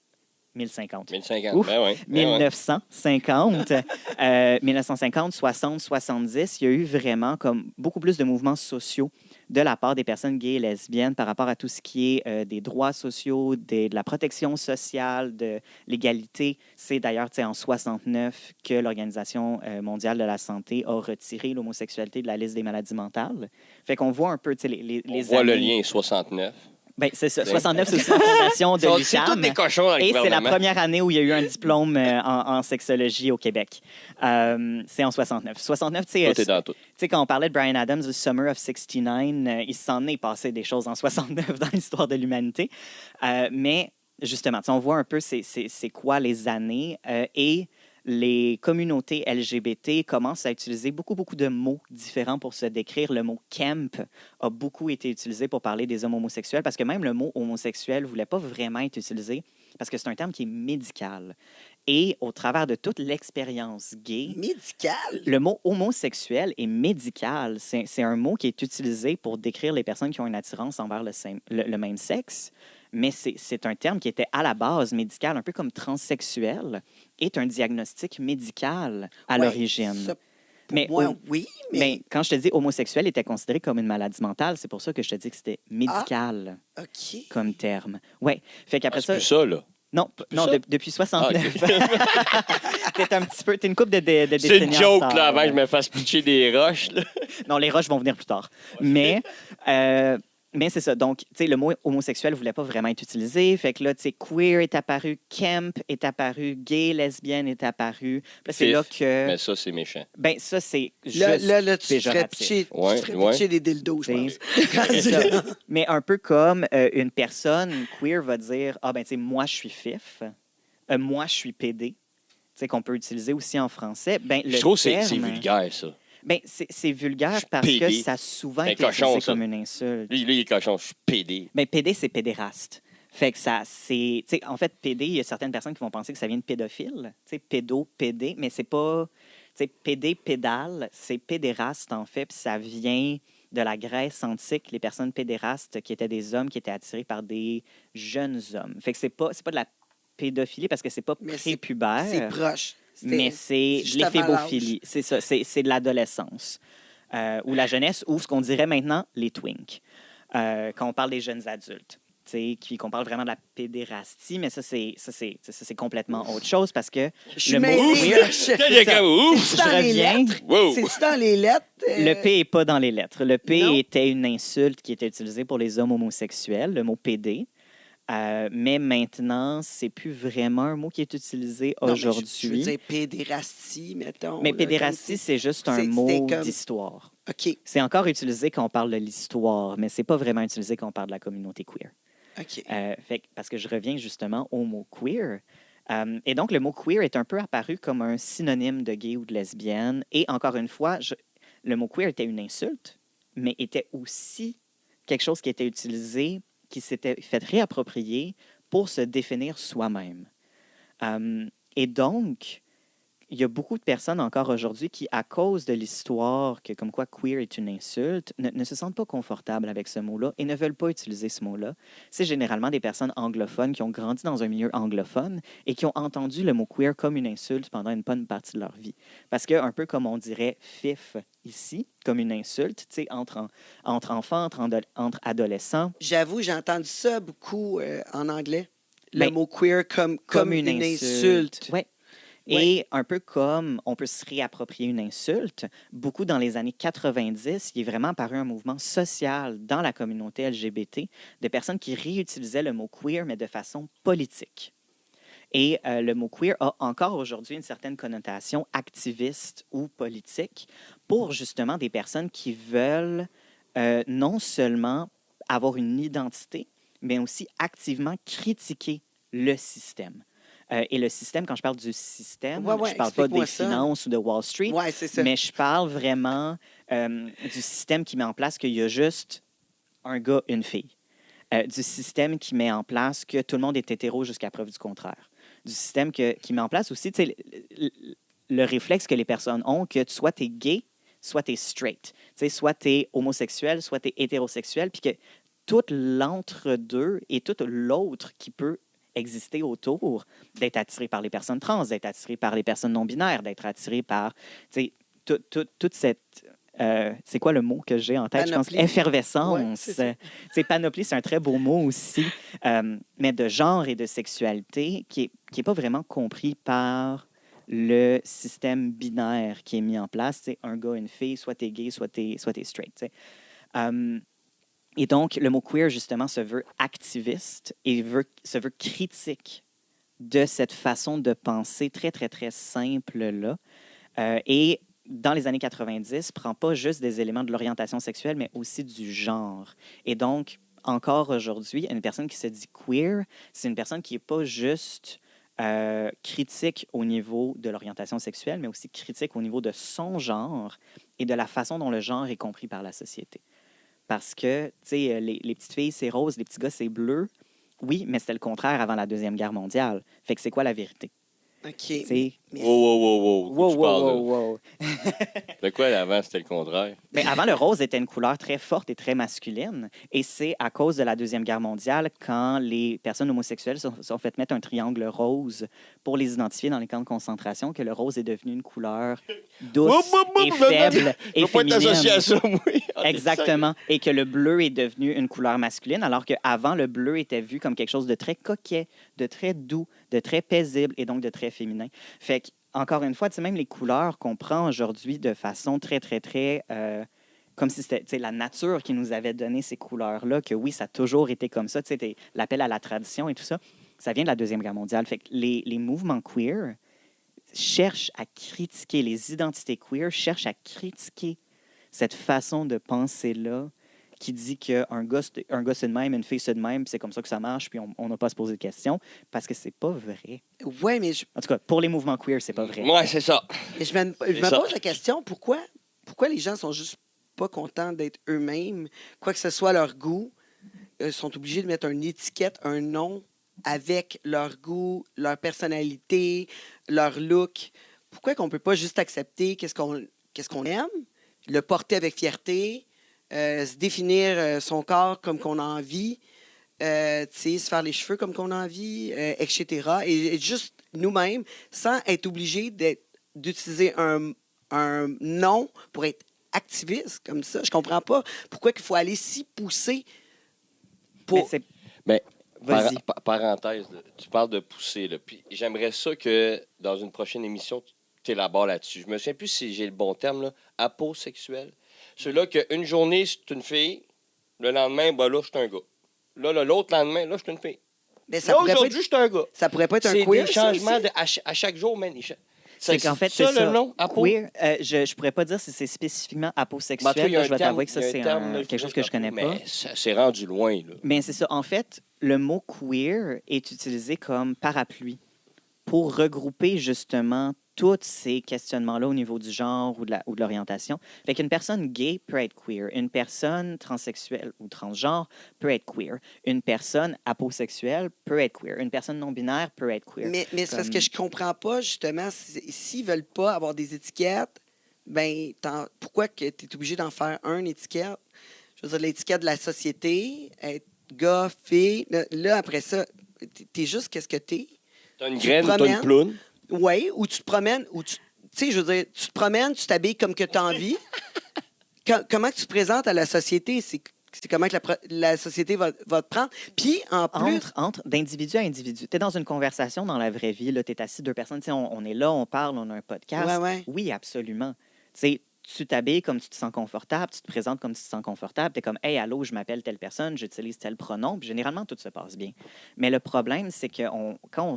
Ouf, ben ouais, 1950, 1950, 60, 70, il y a eu vraiment comme beaucoup plus de mouvements sociaux de la part des personnes gays et lesbiennes par rapport à tout ce qui est des droits sociaux, de la protection sociale, de l'égalité. C'est d'ailleurs en 69 que l'Organisation mondiale de la santé a retiré l'homosexualité de la liste des maladies mentales. Fait qu'on voit un peu les on voit années... le lien 69. Ben, c'est ça. 69, c'est aussi la fondation de l'UQAM. C'est tous des cochons dans le Et c'est la gouvernement. première année où il y a eu un diplôme en sexologie au Québec. C'est en 69. 69, tu sais, Tout est dans tout. quand on parlait de Bryan Adams, The Summer of 69, il s'en est passé des choses en 69 dans l'histoire de l'humanité. Mais justement, on voit un peu c'est quoi les années et les communautés LGBT commencent à utiliser beaucoup de mots différents pour se décrire. Le mot « camp » a beaucoup été utilisé pour parler des hommes homosexuels parce que même le mot « homosexuel » ne voulait pas vraiment être utilisé parce que c'est un terme qui est médical. Et au travers de toute l'expérience gay... Médical? Le mot « homosexuel » est médical. C'est un mot qui est utilisé pour décrire les personnes qui ont une attirance envers le même sexe. Mais c'est un terme qui était à la base médical, un peu comme transsexuel, est un diagnostic médical à l'origine. Ça, Mais, moi, oui, mais quand je te dis homosexuel était considéré comme une maladie mentale, c'est pour ça que je te dis que c'était médical OK. comme terme. Oui. Fait qu'après C'est plus ça, là. Non, non ça? depuis 69. Ah, OK. T'es une couple de décennies. C'est une joke, en retard, là, avant ouais. que je me fasse pitcher des roches. Là. Non, les roches vont venir plus tard. Mais c'est ça. Donc, tu sais, le mot homosexuel ne voulait pas vraiment être utilisé. Fait que là, tu sais, queer est apparu, camp est apparu, gay, lesbienne est apparu. Puis là, c'est là que... Mais ça, c'est méchant. Ben ça, c'est juste Là, tu te ferais péjoratif. pitcher, Ouais, tu te ferais ouais. pitcher des dildos, je pense. C'est ça. Mais un peu comme une personne queer va dire « Ah, ben, tu sais, moi, je suis fif. Moi, je suis pédé. » Tu sais, qu'on peut utiliser aussi en français. Ben, Je trouve que c'est vulgaire, ça. Ben, c'est vulgaire Je suis parce pédé. que ça a souvent Ben, été cochon, utilisé ça. comme une insulte. Lui, il est cochon. Je suis pédé. Ben, pédé, c'est pédéraste. Fait que ça, c'est... tu sais, en fait, pédé, il y a certaines personnes qui vont penser que ça vient de pédophile. Tu sais, pédo, pédé, mais c'est pas... Tu sais, pédé, pédale, c'est pédéraste, en fait, puis ça vient de la Grèce antique, les personnes pédérastes qui étaient des hommes qui étaient attirés par des jeunes hommes. Fait que c'est pas de la pédophilie parce que c'est pas Mais c'est prépubère. proche. Mais c'est juste de avant l'éphébophilie. C'est ça, c'est de l'adolescence. Ou la jeunesse, ou ce qu'on dirait maintenant, les twinks. Quand on parle des jeunes adultes. Qu'on parle vraiment de la pédérastie, mais ça, c'est complètement autre chose parce que Je suis le mot mêlé, queer- là, je- C'est comme ouf! C'est-tu dans Je les reviens. lettres? Wow! C'est-tu dans les lettres? Le P n'est pas dans les lettres. Le P Non. était une insulte qui était utilisée pour les hommes homosexuels, le mot PD. Mais maintenant, c'est plus vraiment un mot qui est utilisé Non, mais je veux aujourd'hui. dire pédérastie, mettons. Mais là, pédérastie, comme c'est juste un c'est- mot c'était comme- d'histoire. OK, C'est encore utilisé quand on parle de l'histoire, mais c'est pas vraiment utilisé quand on parle de la communauté queer. OK. Parce que je reviens justement au mot queer. Et donc, le mot queer est un peu apparu comme un synonyme de gay ou de lesbienne. Et encore une fois, le mot queer était une insulte, mais était aussi quelque chose qui était utilisé, qui s'était fait réapproprier pour se définir soi-même. Et donc, il y a beaucoup de personnes encore aujourd'hui qui, à cause de l'histoire que comme quoi queer est une insulte, ne se sentent pas confortables avec ce mot-là et ne veulent pas utiliser ce mot-là. C'est généralement des personnes anglophones qui ont grandi dans un milieu anglophone et qui ont entendu le mot queer comme une insulte pendant une bonne partie de leur vie. Parce que, un peu comme on dirait fif ici, comme une insulte, tu sais, entre enfants, entre adolescents, J'avoue, j'ai entendu ça beaucoup en anglais. Le Ben, mot queer comme une insulte. Ouais. Et un peu comme on peut se réapproprier une insulte, beaucoup dans les années 90, il est vraiment apparu un mouvement social dans la communauté LGBT de personnes qui réutilisaient le mot queer, mais de façon politique. Et le mot queer a encore aujourd'hui une certaine connotation activiste ou politique pour justement des personnes qui veulent non seulement avoir une identité, mais aussi activement critiquer le système. Et le système, quand je parle du système, Ouais, je ne parle pas explique-moi des ça. finances ou de Wall Street, Ouais, c'est ça. mais je parle vraiment du système qui met en place qu'il y a juste un gars, une fille. Du système qui met en place que tout le monde est hétéro jusqu'à preuve du contraire. Du système qui met en place aussi tu sais, le réflexe que les personnes ont que soit tu es gay, soit tu es straight. Tu sais, soit tu es homosexuel, soit tu es hétérosexuel, puis que tout l'entre-deux et tout l'autre qui peut exister autour, d'être attiré par les personnes trans, d'être attiré par les personnes non-binaires, d'être attiré par toute cette... c'est quoi le mot que j'ai en tête? Panoplie. Je pense effervescence. Ouais, c'est ça. Panoplie, c'est un très beau mot aussi, mais de genre et de sexualité qui est pas vraiment compris par le système binaire qui est mis en place. C'est un gars, une fille, soit tu es gay, soit tu es straight. Et donc, le mot queer, justement, se veut activiste et se veut critique de cette façon de penser très, très, très simple-là. Et dans les années 90, prend pas juste des éléments de l'orientation sexuelle, mais aussi du genre. Et donc, encore aujourd'hui, une personne qui se dit queer, c'est une personne qui n'est pas juste critique au niveau de l'orientation sexuelle, mais aussi critique au niveau de son genre et de la façon dont le genre est compris par la société. Parce que, tu sais, les petites filles, c'est rose, les petits gars, c'est bleu. Oui, mais c'était le contraire avant la Deuxième Guerre mondiale. Fait que c'est quoi la vérité? OK. C'est... Wow. Tu parles de- wow. De quoi avant, c'était le contraire? Mais avant, le rose était une couleur très forte et très masculine. Et c'est à cause de la Deuxième Guerre mondiale, quand les personnes homosexuelles se sont fait mettre un triangle rose pour les identifier dans les camps de concentration, que le rose est devenu une couleur douce et faible et Je veux pas être associé à féminine. ça, moi. Exactement. Et que le bleu est devenu une couleur masculine, alors qu'avant, le bleu était vu comme quelque chose de très coquet, de très doux, de très paisible et donc de très féminin. Fait que, encore une fois, tu sais, même les couleurs qu'on prend aujourd'hui de façon très, très, très... comme si c'était tu sais, la nature qui nous avait donné ces couleurs-là, que oui, ça a toujours été comme ça, tu sais, l'appel à la tradition et tout ça, ça vient de la Deuxième Guerre mondiale. Fait que les mouvements queer cherchent à critiquer, les identités queer cherchent à critiquer cette façon de penser-là qui dit qu'un gars, c'est de même, une fille, c'est de même, puis c'est comme ça que ça marche, puis on n'a pas à se poser de questions, parce que c'est pas vrai. Ouais, mais En tout cas, pour les mouvements queer, c'est pas vrai. Ouais, c'est ça. je me ça. pose la question, pourquoi les gens sont juste pas contents d'être eux-mêmes, quoi que ce soit leur goût, sont obligés de mettre une étiquette, un nom avec leur goût, leur personnalité, leur look. Pourquoi qu'on peut pas juste accepter qu'est-ce qu'on aime, le porter avec fierté, se définir son corps comme qu'on a envie, se faire les cheveux comme qu'on a envie, etc. Et juste nous-mêmes, sans être obligé d'utiliser un nom pour être activiste comme ça. Je comprends pas pourquoi il faut aller s'y pousser pour... Mais c'est... Mais Vas-y. parenthèse, là, tu parles de pousser. Là, puis j'aimerais ça que dans une prochaine émission, tu élabores là-dessus. Je me souviens plus si j'ai le bon terme, là, aposexuel. Ceux-là qu'une journée, c'est une fille, le lendemain, ben là, je suis un gars. Là, l'autre lendemain, là, je suis une fille. Mais ça Là, pourrait, pas aujourd'hui, être, je suis un gars. ça pourrait pas être un C'est queer, des ça changements aussi? à chaque jour, man. C'est qu'en fait, c'est ça, ça. le nom, apo? Queer, je ne pourrais pas dire si c'est spécifiquement Ben, en aposexuel. tout cas, il y a là, un je vais terme- t'avouer que ça, il y a un c'est terme, là, quelque chose que je connais pas. Mais ça c'est rendu loin, là. Mais c'est ça. En fait, le mot queer est utilisé comme parapluie pour regrouper justement tous ces questionnements-là au niveau du genre ou de l'orientation. Fait qu'une personne gay peut être queer, une personne transsexuelle ou transgenre peut être queer, une personne aposexuelle peut être queer, une personne non-binaire peut être queer. Mais c'est parce Comme- que je comprends pas, justement, s'ils veulent pas avoir des étiquettes, ben pourquoi que tu es obligé d'en faire une étiquette? Je veux dire, l'étiquette de la société, être gars, fille. Là, après ça, t'es juste qu'est-ce que t'es. T'as une Tu graine, te t'as une promènes. ploune. Oui, ou tu te promènes, ou tu sais, je veux dire, tu te promènes, tu t'habilles comme que tu as envie. Comment que tu te présentes à la société? C'est comment que la société va te prendre. Puis, en plus... Entre d'individu à individu. Tu es dans une conversation dans la vraie vie, tu es assis deux personnes, tu sais, on est là, on parle, on a un podcast. Ouais, ouais. Oui, absolument. Tu sais, tu t'habilles comme tu te sens confortable, tu te présentes comme tu te sens confortable, tu es comme « Hey, allô, je m'appelle telle personne, j'utilise tel pronom », puis généralement, tout se passe bien. Mais le problème, c'est que quand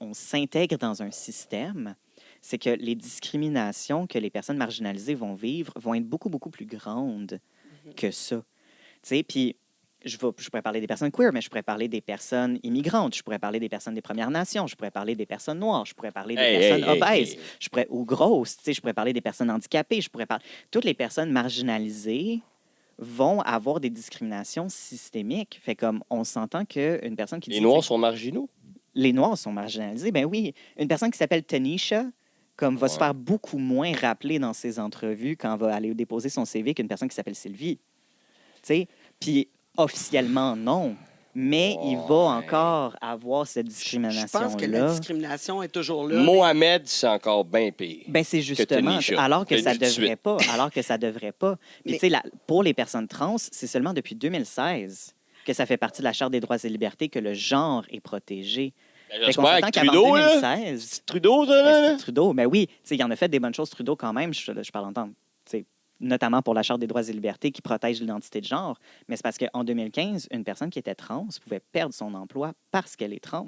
on s'intègre dans un système, c'est que les discriminations que les personnes marginalisées vont vivre vont être beaucoup, beaucoup plus grandes que ça. Tu sais, puis je pourrais parler des personnes queer, mais je pourrais parler des personnes immigrantes, je pourrais parler des personnes des Premières Nations, je pourrais parler des personnes noires, je pourrais parler des personnes obèses, ou grosses, tu sais, je pourrais parler des personnes handicapées, toutes les personnes marginalisées vont avoir des discriminations systémiques. Fait comme on s'entend qu'une personne qui Les dit... Noirs sont marginaux. Les Noirs sont marginalisés, ben oui. Une personne qui s'appelle Tanisha, va se faire beaucoup moins rappeler dans ses entrevues quand elle va aller déposer son CV qu'une personne qui s'appelle Sylvie. Tu sais, puis officiellement, non. Mais il va encore avoir cette Je discrimination-là. pense que la discrimination est toujours là. Mohamed, c'est encore bien pire. Ben, c'est justement, Tanisha. alors que Je ça le dis tout de devrait suite. pas. Alors que ça devrait pas. Puis, Mais- tu sais, pour les personnes trans, c'est seulement depuis 2016 que ça fait partie de la Charte des droits et libertés que le genre est protégé. Fait qu'on J'espère s'entend avec qu'avant Trudeau, là. 2016... Trudeau, ça, Ben, là. c'est Trudeau, mais oui, tu sais, il en a fait des bonnes choses, Trudeau, quand même, je parle en temps, tu sais, notamment pour la Charte des droits et libertés qui protège l'identité de genre. Mais c'est parce qu'en 2015, une personne qui était trans pouvait perdre son emploi parce qu'elle est trans.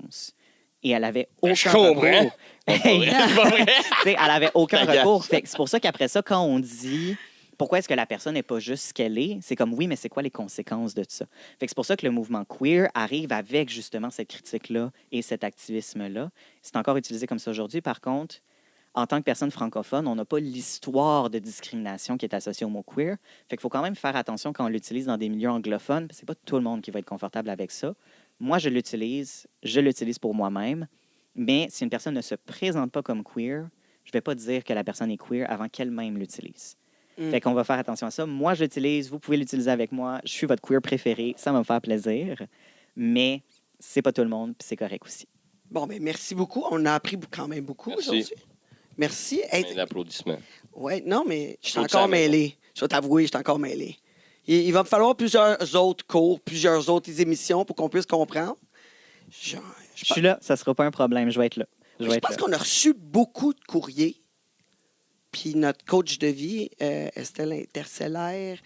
Et elle avait aucun Je comprends. recours. Hey, C'est pas vrai. tu sais, elle avait aucun Agace. recours. Fait que c'est pour ça qu'après ça, quand on dit pourquoi est-ce que la personne n'est pas juste ce qu'elle est, c'est comme oui, mais c'est quoi les conséquences de ça? Fait que c'est pour ça que le mouvement queer arrive avec justement cette critique-là et cet activisme-là. C'est encore utilisé comme ça aujourd'hui. Par contre, en tant que personne francophone, on n'a pas l'histoire de discrimination qui est associée au mot queer. Fait qu'il faut quand même faire attention quand on l'utilise dans des milieux anglophones. C'est pas tout le monde qui va être confortable avec ça. Moi, je l'utilise pour moi-même. Mais si une personne ne se présente pas comme queer, je vais pas dire que la personne est queer avant qu'elle-même l'utilise. Fait qu'on va faire attention à ça. Moi, je l'utilise, vous pouvez l'utiliser avec moi. Je suis votre queer préféré, ça va me faire plaisir. Mais c'est pas tout le monde, puis c'est correct aussi. Bon, ben merci beaucoup. On a appris quand même beaucoup Merci. aujourd'hui. Merci. Hey, Un applaudissement. ouais, non, mais je suis Saute encore sa main. mêlé. Je vais t'avouer, je suis encore mêlé. Il va me falloir plusieurs autres cours, plusieurs autres émissions pour qu'on puisse comprendre. Je Je suis là, ça sera pas un problème, je vais être là. Je pense qu'on a reçu beaucoup de courriers. Puis notre coach de vie, Estelle Interstellaire.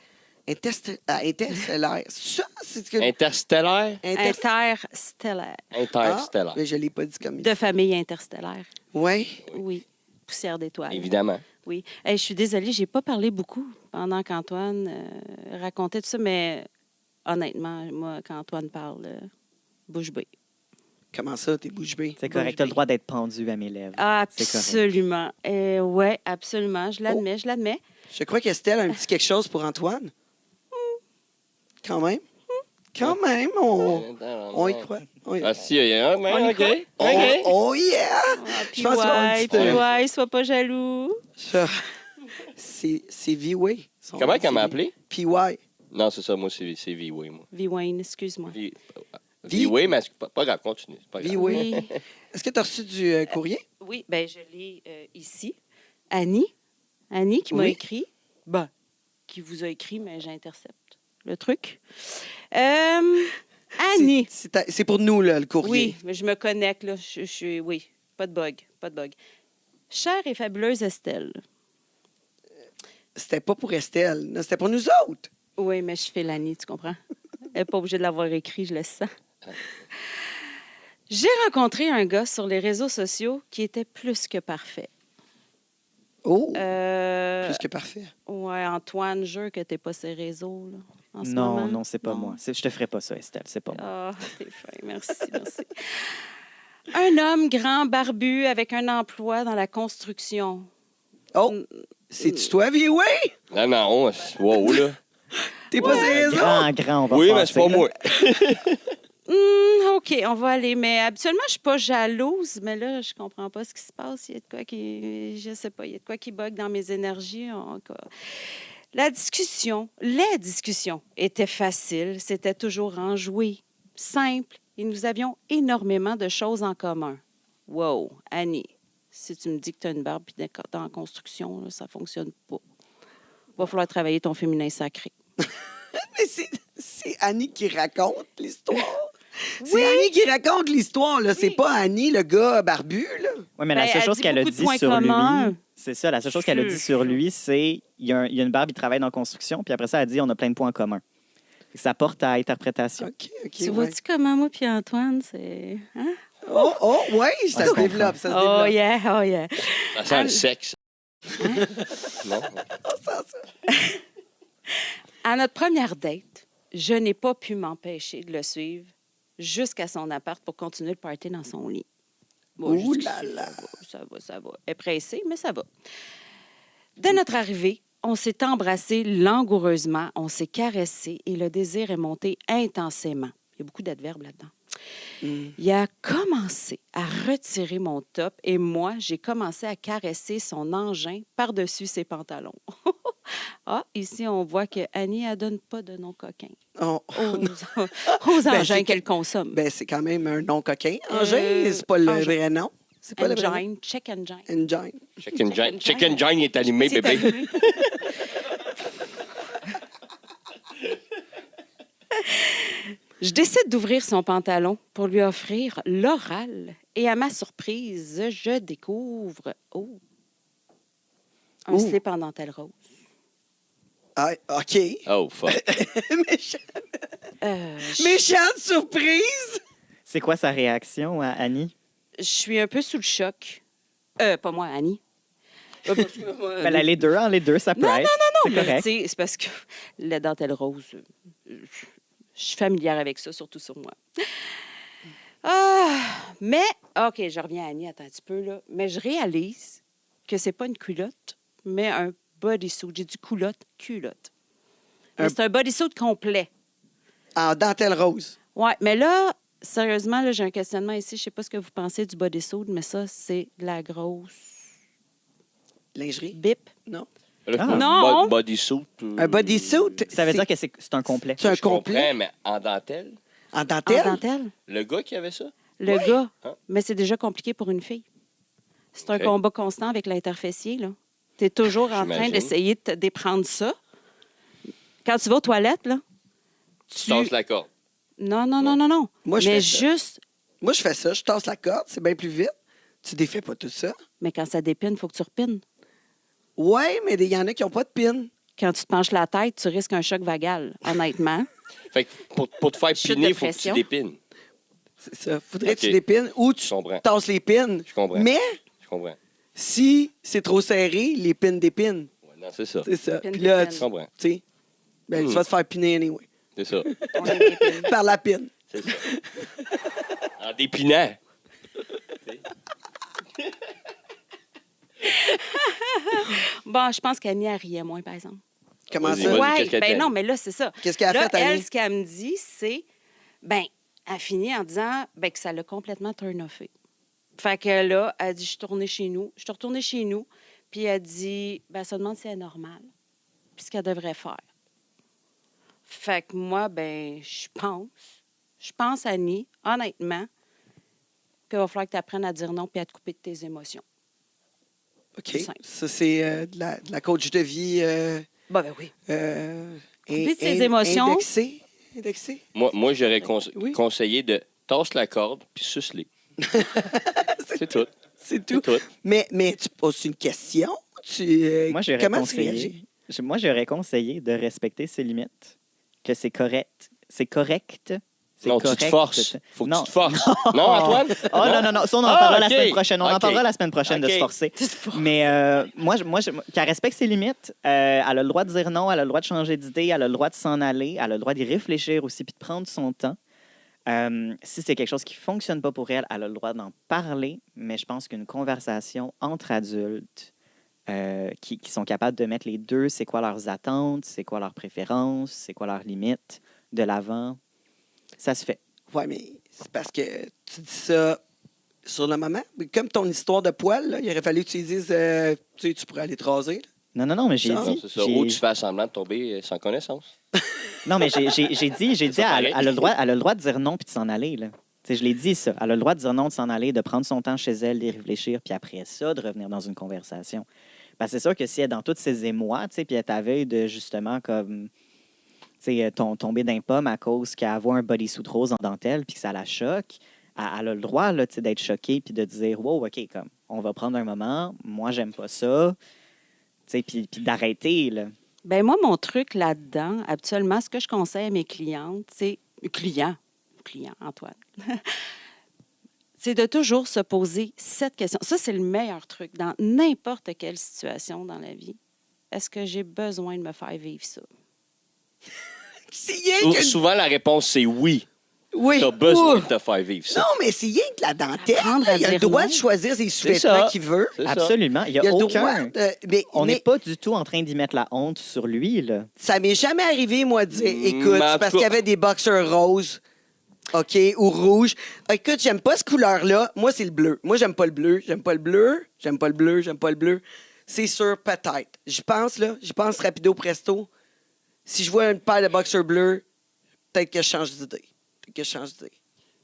Interstellaire. Ça, c'est ce que. Interstellaire? Interstellaire. Interstellaire. Mais je ne l'ai pas dit comme il De famille interstellaire. Oui. Oui. Poussière d'étoiles. Évidemment. Oui. Hey, je suis désolée, j'ai pas parlé beaucoup pendant qu'Antoine racontait tout ça, mais honnêtement, moi, quand Antoine parle, bouche bée. Comment ça, t'es bouche bée? C'est correct, tu as le droit d'être pendu à mes lèvres. C'est correct. Absolument. Oui, absolument. Je l'admets, je l'admets. Je crois qu'Estelle a un petit quelque chose pour Antoine. Quand même. Quand même, on y croit. Ah, si, il y a un, On y OK. croit. OK. Oh yeah! Ah, puis Je pense qu'on va un ouais, petit peu- puis ouais, sois pas jaloux. Ça, c'est V-Way. Son Comment nom, qu'elle m'a c'est appelé? PY. Non, c'est ça, moi, c'est V-Way, moi. V-Wayne, excuse-moi. V-Way, mais c'est pas grave, continue. C'est pas grave. V-Way. Oui, Est-ce que tu as reçu du courrier? oui, ben je l'ai ici. Annie qui m'a Oui. écrit. Ben, qui vous a écrit, mais j'intercepte le truc. Annie. C'est pour nous, là, le courrier. Oui, mais je me connecte, là. Oui, pas de bug, pas de bug. Chère et fabuleuse Estelle. C'était pas pour Estelle. Non, c'était pour nous autres. Oui, mais je fais l'Annie, tu comprends? Elle n'est pas obligée de l'avoir écrit, je le sens. J'ai rencontré un gars sur les réseaux sociaux qui était plus que parfait. Oh, Euh, plus que parfait. ouais, Antoine, jure que t'es pas ces réseaux, là, en ce Non, moment. non, c'est pas moi. Je te ferai pas ça, Estelle, c'est pas moi. Ah, t'es fin. Merci, merci. Un homme grand, barbu, avec un emploi dans la construction. Oh, c'est-tu toi, Vieway? Non, non, wow, là. T'es pas sérieux? Grand, on va Oui, mais passer, c'est pas là. moi. OK, on va aller. Mais habituellement, je suis pas jalouse, mais là, je comprends pas ce qui se passe. Il y a de quoi qui... Je sais pas, il y a de quoi qui bug dans mes énergies. Les discussions étaient faciles. C'était toujours enjoué, simple. Et nous avions énormément de choses en commun. Wow, Annie, si tu me dis que tu as une barbe et dans la construction, là, ça fonctionne pas. Va falloir travailler ton féminin sacré. Mais c'est Annie qui raconte l'histoire. C'est Annie qui raconte l'histoire, là. C'est pas Annie, le gars barbu, là. Oui, mais Ben, la seule elle chose dit qu'elle a beaucoup de dit points sur communs. lui, c'est ça, la seule chose qu'elle a dit sur lui, c'est il y a une barbe, il travaille dans la construction, puis après ça, elle a dit on a plein de points communs. Fait que ça porte à interprétation. OK, Tu ouais. vois-tu comment moi puis Antoine, c'est... Hein? Oh, ouais, ça se comprends. développe, ça se Oh développe. yeah, oh yeah. Ça sent le sexe. Non? À notre première date, je n'ai pas pu m'empêcher de le suivre jusqu'à son appart pour continuer le party dans son lit. Bon, Ouh jusqu'ici, là là. ça va. Elle est pressée, mais ça va. Dès notre arrivée, on s'est embrassé langoureusement, on s'est caressé et le désir est monté intensément. Il y a beaucoup d'adverbes là-dedans. Il a commencé à retirer mon top et moi, j'ai commencé à caresser son engin par-dessus ses pantalons. Ah, ici, on voit que Annie, elle donne pas de nom coquin Oh, aux Ben, engins c'est qu'elle consomme. ben, c'est quand même un nom coquin. Engin, c'est pas le engin. vrai nom. C'est pas le vrai nom. Engine, check engine. Engine. Chicken Giant est allumé, C'est bébé. allumé. Je décide d'ouvrir son pantalon pour lui offrir l'oral. Et à ma surprise, je découvre un Ouh. slip en dentelle rose. Ah, OK. Oh, fuck. Méchante surprise! C'est quoi sa réaction à Annie? Je suis un peu sous le choc. Pas moi, Annie. Ben, là, les deux, ça peut être. C'est Mais, correct. tu sais, c'est parce que la dentelle rose, je suis familière avec ça, surtout sur moi. Mais, OK, je reviens à Annie, attends un petit peu, là. Mais je réalise que c'est pas une culotte, mais un bodysuit. J'ai dit culotte. Mais c'est un bodysuit complet. En dentelle rose. Ouais, mais là, sérieusement, là, j'ai un questionnement ici. Je sais pas ce que vous pensez du bodysuit, mais ça, c'est de la grosse Lingerie? bip. Non. Non. Bodysuit. Un bodysuit? Ça veut dire que c'est un complet. C'est un Je comprends, complet mais en dentelle, en En dentelle? dentelle. le gars qui avait ça? Le gars, Hein? mais c'est déjà compliqué pour une fille. C'est un OK. combat constant avec l'interfessier, là. Tu es toujours en train J'imagine. d'essayer de te déprendre ça. Quand tu vas aux toilettes, là, Tu tasses la corde. Non. Moi, je mais fais ça. juste... Moi, je fais ça. Je tasse la corde, c'est bien plus vite. Tu défais pas tout ça. Mais quand ça dépine, il faut que tu repines. Ouais, mais il y en a qui n'ont pas de pin. Quand tu te penches la tête, tu risques un choc vagal, honnêtement. Fait que pour te faire Chute piner, de il faut que tu pression. dépines. C'est ça. Faudrait que OK. tu dépines ou tu Je comprends. tasses les pins. Je comprends. Mais Je comprends. si c'est trop serré, les pins dépinent. Ouais, non, c'est ça. C'est ça. Pin Puis là, dépine. Je comprends. tu sais, ben, tu vas te faire piner anyway. C'est ça. On les dépine. Par la pine. C'est ça. En dépinant. Bon, je pense qu'Annie, elle riait moins, par exemple. Comment Vas-y, ça? vas-y. Oui, qu'est-ce qu'elle ben t'a non, dit? mais là, c'est ça. Qu'est-ce qu'elle a Là, fait, Annie? elle, ce qu'elle me dit, c'est, ben, elle finit en disant ben, que ça l'a complètement turn-offé. Fait que là, elle dit, je suis retournée chez nous. Puis elle dit, ben, elle se demande si c'est normal. Puis ce qu'elle devrait faire. Fait que moi, ben, je pense, Annie, honnêtement, qu'il va falloir que tu apprennes à dire non puis à te couper de tes émotions. OK. C'est simple. Ça, c'est de la coach de vie Ben oui. couper de ses émotions. Indexé. Moi j'aurais Oui. conseillé de tasse la corde puis suce-les. C'est tout. C'est tout. C'est tout. Mais tu poses une question. Moi, j'aurais comment tu réagis? conseillé. Moi, j'aurais conseillé de respecter ses limites, que c'est correct. C'est correct C'est Non, correct. tu te forces. Faut que Non. tu te forces. Non, Antoine? Oh non. Ça, on en Ah, parlera OK. la semaine prochaine. On en OK. parlera la semaine prochaine de OK. se forcer. Mais moi, qu'elle respecte ses limites. Elle a le droit de dire non, elle a le droit de changer d'idée, elle a le droit de s'en aller, elle a le droit d'y réfléchir aussi puis de prendre son temps. Si c'est quelque chose qui ne fonctionne pas pour elle, elle a le droit d'en parler, mais je pense qu'une conversation entre adultes qui sont capables de mettre les deux, c'est quoi leurs attentes, c'est quoi leurs préférences, c'est quoi leurs limites, de l'avant, ça se fait. Ouais, mais c'est parce que tu dis ça sur le moment. Mais comme ton histoire de poil, là, il aurait fallu que tu lui dises tu sais, tu pourrais aller te raser. Là. Non, mais j'ai Non, dit... C'est ça. Ou tu fais semblant de tomber sans connaissance. Non, mais j'ai dit, Ça, pareil. elle a le droit de dire non puis de s'en aller. Là. Tu sais, je l'ai dit, ça. Elle a le droit de dire non, de s'en aller, de prendre son temps chez elle, d'y réfléchir, puis après ça, de revenir dans une conversation. Parce que c'est sûr que si elle est dans tous ses émois, tu sais, puis elle est à veille de, justement, comme, tu sais, tomber d'un pomme à cause qu'elle voit un bodysuit rose en dentelle puis que ça la choque, elle a le droit, là, tu sais, d'être choquée puis de dire « Wow, OK, comme, on va prendre un moment. Moi, j'aime pas ça. » Tu sais, puis d'arrêter, là. Ben moi, mon truc là-dedans, habituellement, ce que je conseille à mes clientes, c'est... Client, Antoine. C'est de toujours se poser cette question. Ça, c'est le meilleur truc dans n'importe quelle situation dans la vie. Est-ce que j'ai besoin de me faire vivre ça? C'est rien que... Souvent, la réponse, c'est oui. Oui. Tu as besoin Ouh. de te faire vivre ça. Non, mais c'est rien que la dentelle. Apprendre à Il a le dire droit non. de choisir ses ça. sous-vêtements qu'il veut. C'est ça. Absolument. Il n'y Il a a le droit aucun... de... On mais n'est pas du tout en train d'y mettre la honte sur lui, là. ça m'est jamais arrivé, moi, de dire, écoute, Mais en c'est parce tout qu'il cas- y avait des boxers roses, OK, ou rouges. Écoute, j'aime pas cette couleur-là. Moi, c'est le bleu. Moi, j'aime pas le bleu. J'aime pas le bleu. J'aime pas le bleu. J'aime pas le bleu. C'est sûr, peut-être. J'y pense rapido presto. Si je vois une paire de boxers bleus, peut-être que je change d'idée.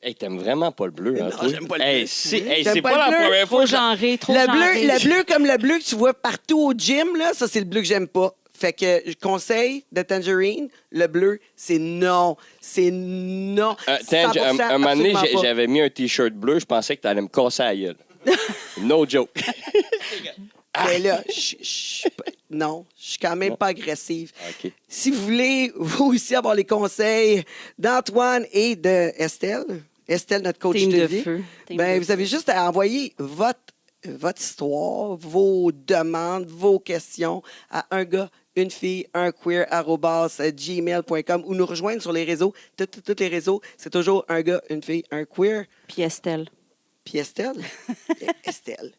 Hey, t'aimes vraiment pas le bleu, hein, Non, toi? j'aime pas le Hey, bleu. c'est J'aime pas pas la le bleu. première fois Trop que j'en- genré, trop Le genré. bleu comme le bleu que tu vois partout au gym, là, ça, c'est le bleu que j'aime pas. Fait que je conseille de Tangerine, le bleu, c'est non. C'est non. Tange, 100%, un moment donné, absolument pas. j'avais mis un T-shirt bleu, je pensais que t'allais me casser la gueule. No joke. Mais là, non, je suis quand même pas agressive. OK. Si vous voulez, vous aussi, avoir les conseils d'Antoine et de Estelle, notre coach Team de de vie, feu. Team ben, de vous avez juste à envoyer votre histoire, vos demandes, vos questions à un gars, une fille, un queer, @gmail.com ou nous rejoindre sur les réseaux. Tous les réseaux, c'est toujours un gars, une fille, un queer. Puis Estelle. Puis Estelle. Estelle.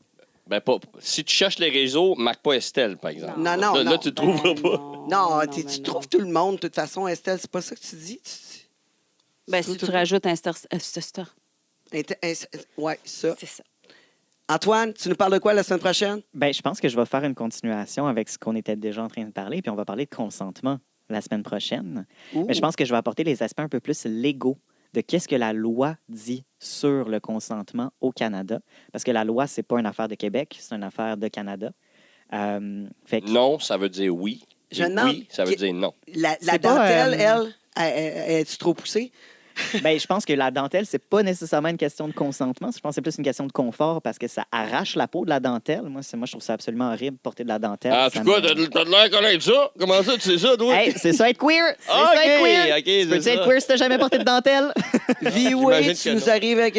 Ben, si tu cherches les réseaux, marque pas Estelle, par exemple. Non, Là, non. tu ne trouveras pas. Non, mais tu non. trouves tout le monde, de toute façon, Estelle. C'est pas ça que tu dis. Ben, si tu rajoutes un star, Ouais, ça. c'est ça. Antoine, tu nous parles de quoi la semaine prochaine? Ben, je pense que je vais faire une continuation avec ce qu'on était déjà en train de parler, puis on va parler de consentement la semaine prochaine. Mais je pense que je vais apporter les aspects un peu plus légaux de qu'est-ce que la loi dit sur le consentement au Canada. Parce que la loi, c'est pas une affaire de Québec, c'est une affaire de Canada. Fait que- Non, ça veut dire oui. Je Et demande- oui, ça veut dire non. La C'est pas, dentelle, elle est-tu trop poussée? Ben, je pense que la dentelle, c'est pas nécessairement une question de consentement. Je pense que c'est plus une question de confort parce que ça arrache la peau de la dentelle. Moi, je trouve ça absolument horrible, porter de la dentelle. En Ça tout cas, me- t'as de l'air connaître ça. Comment ça, tu sais ça, toi? Hey, c'est ça être queer! C'est OK, ça être queer! OK, Tu c'est peux-tu ça. être queer si t'as jamais porté de dentelle? V-Way, J'imagine tu que nous non. arrives avec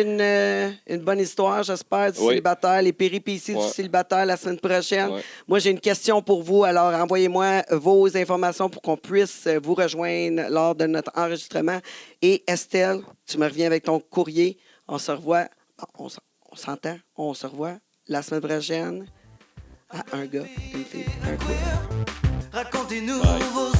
une bonne histoire, j'espère, du Oui. célibataire, les péripéties Ouais. du célibataire la semaine prochaine. Ouais. Moi, j'ai une question pour vous. Alors, envoyez-moi vos informations pour qu'on puisse vous rejoindre lors de notre enregistrement. Et Estelle, tu me reviens avec ton courrier. On se revoit. Bon, on s'entend. On se revoit la semaine prochaine à un gars, une fille, un queer. Racontez-nous Bye. vos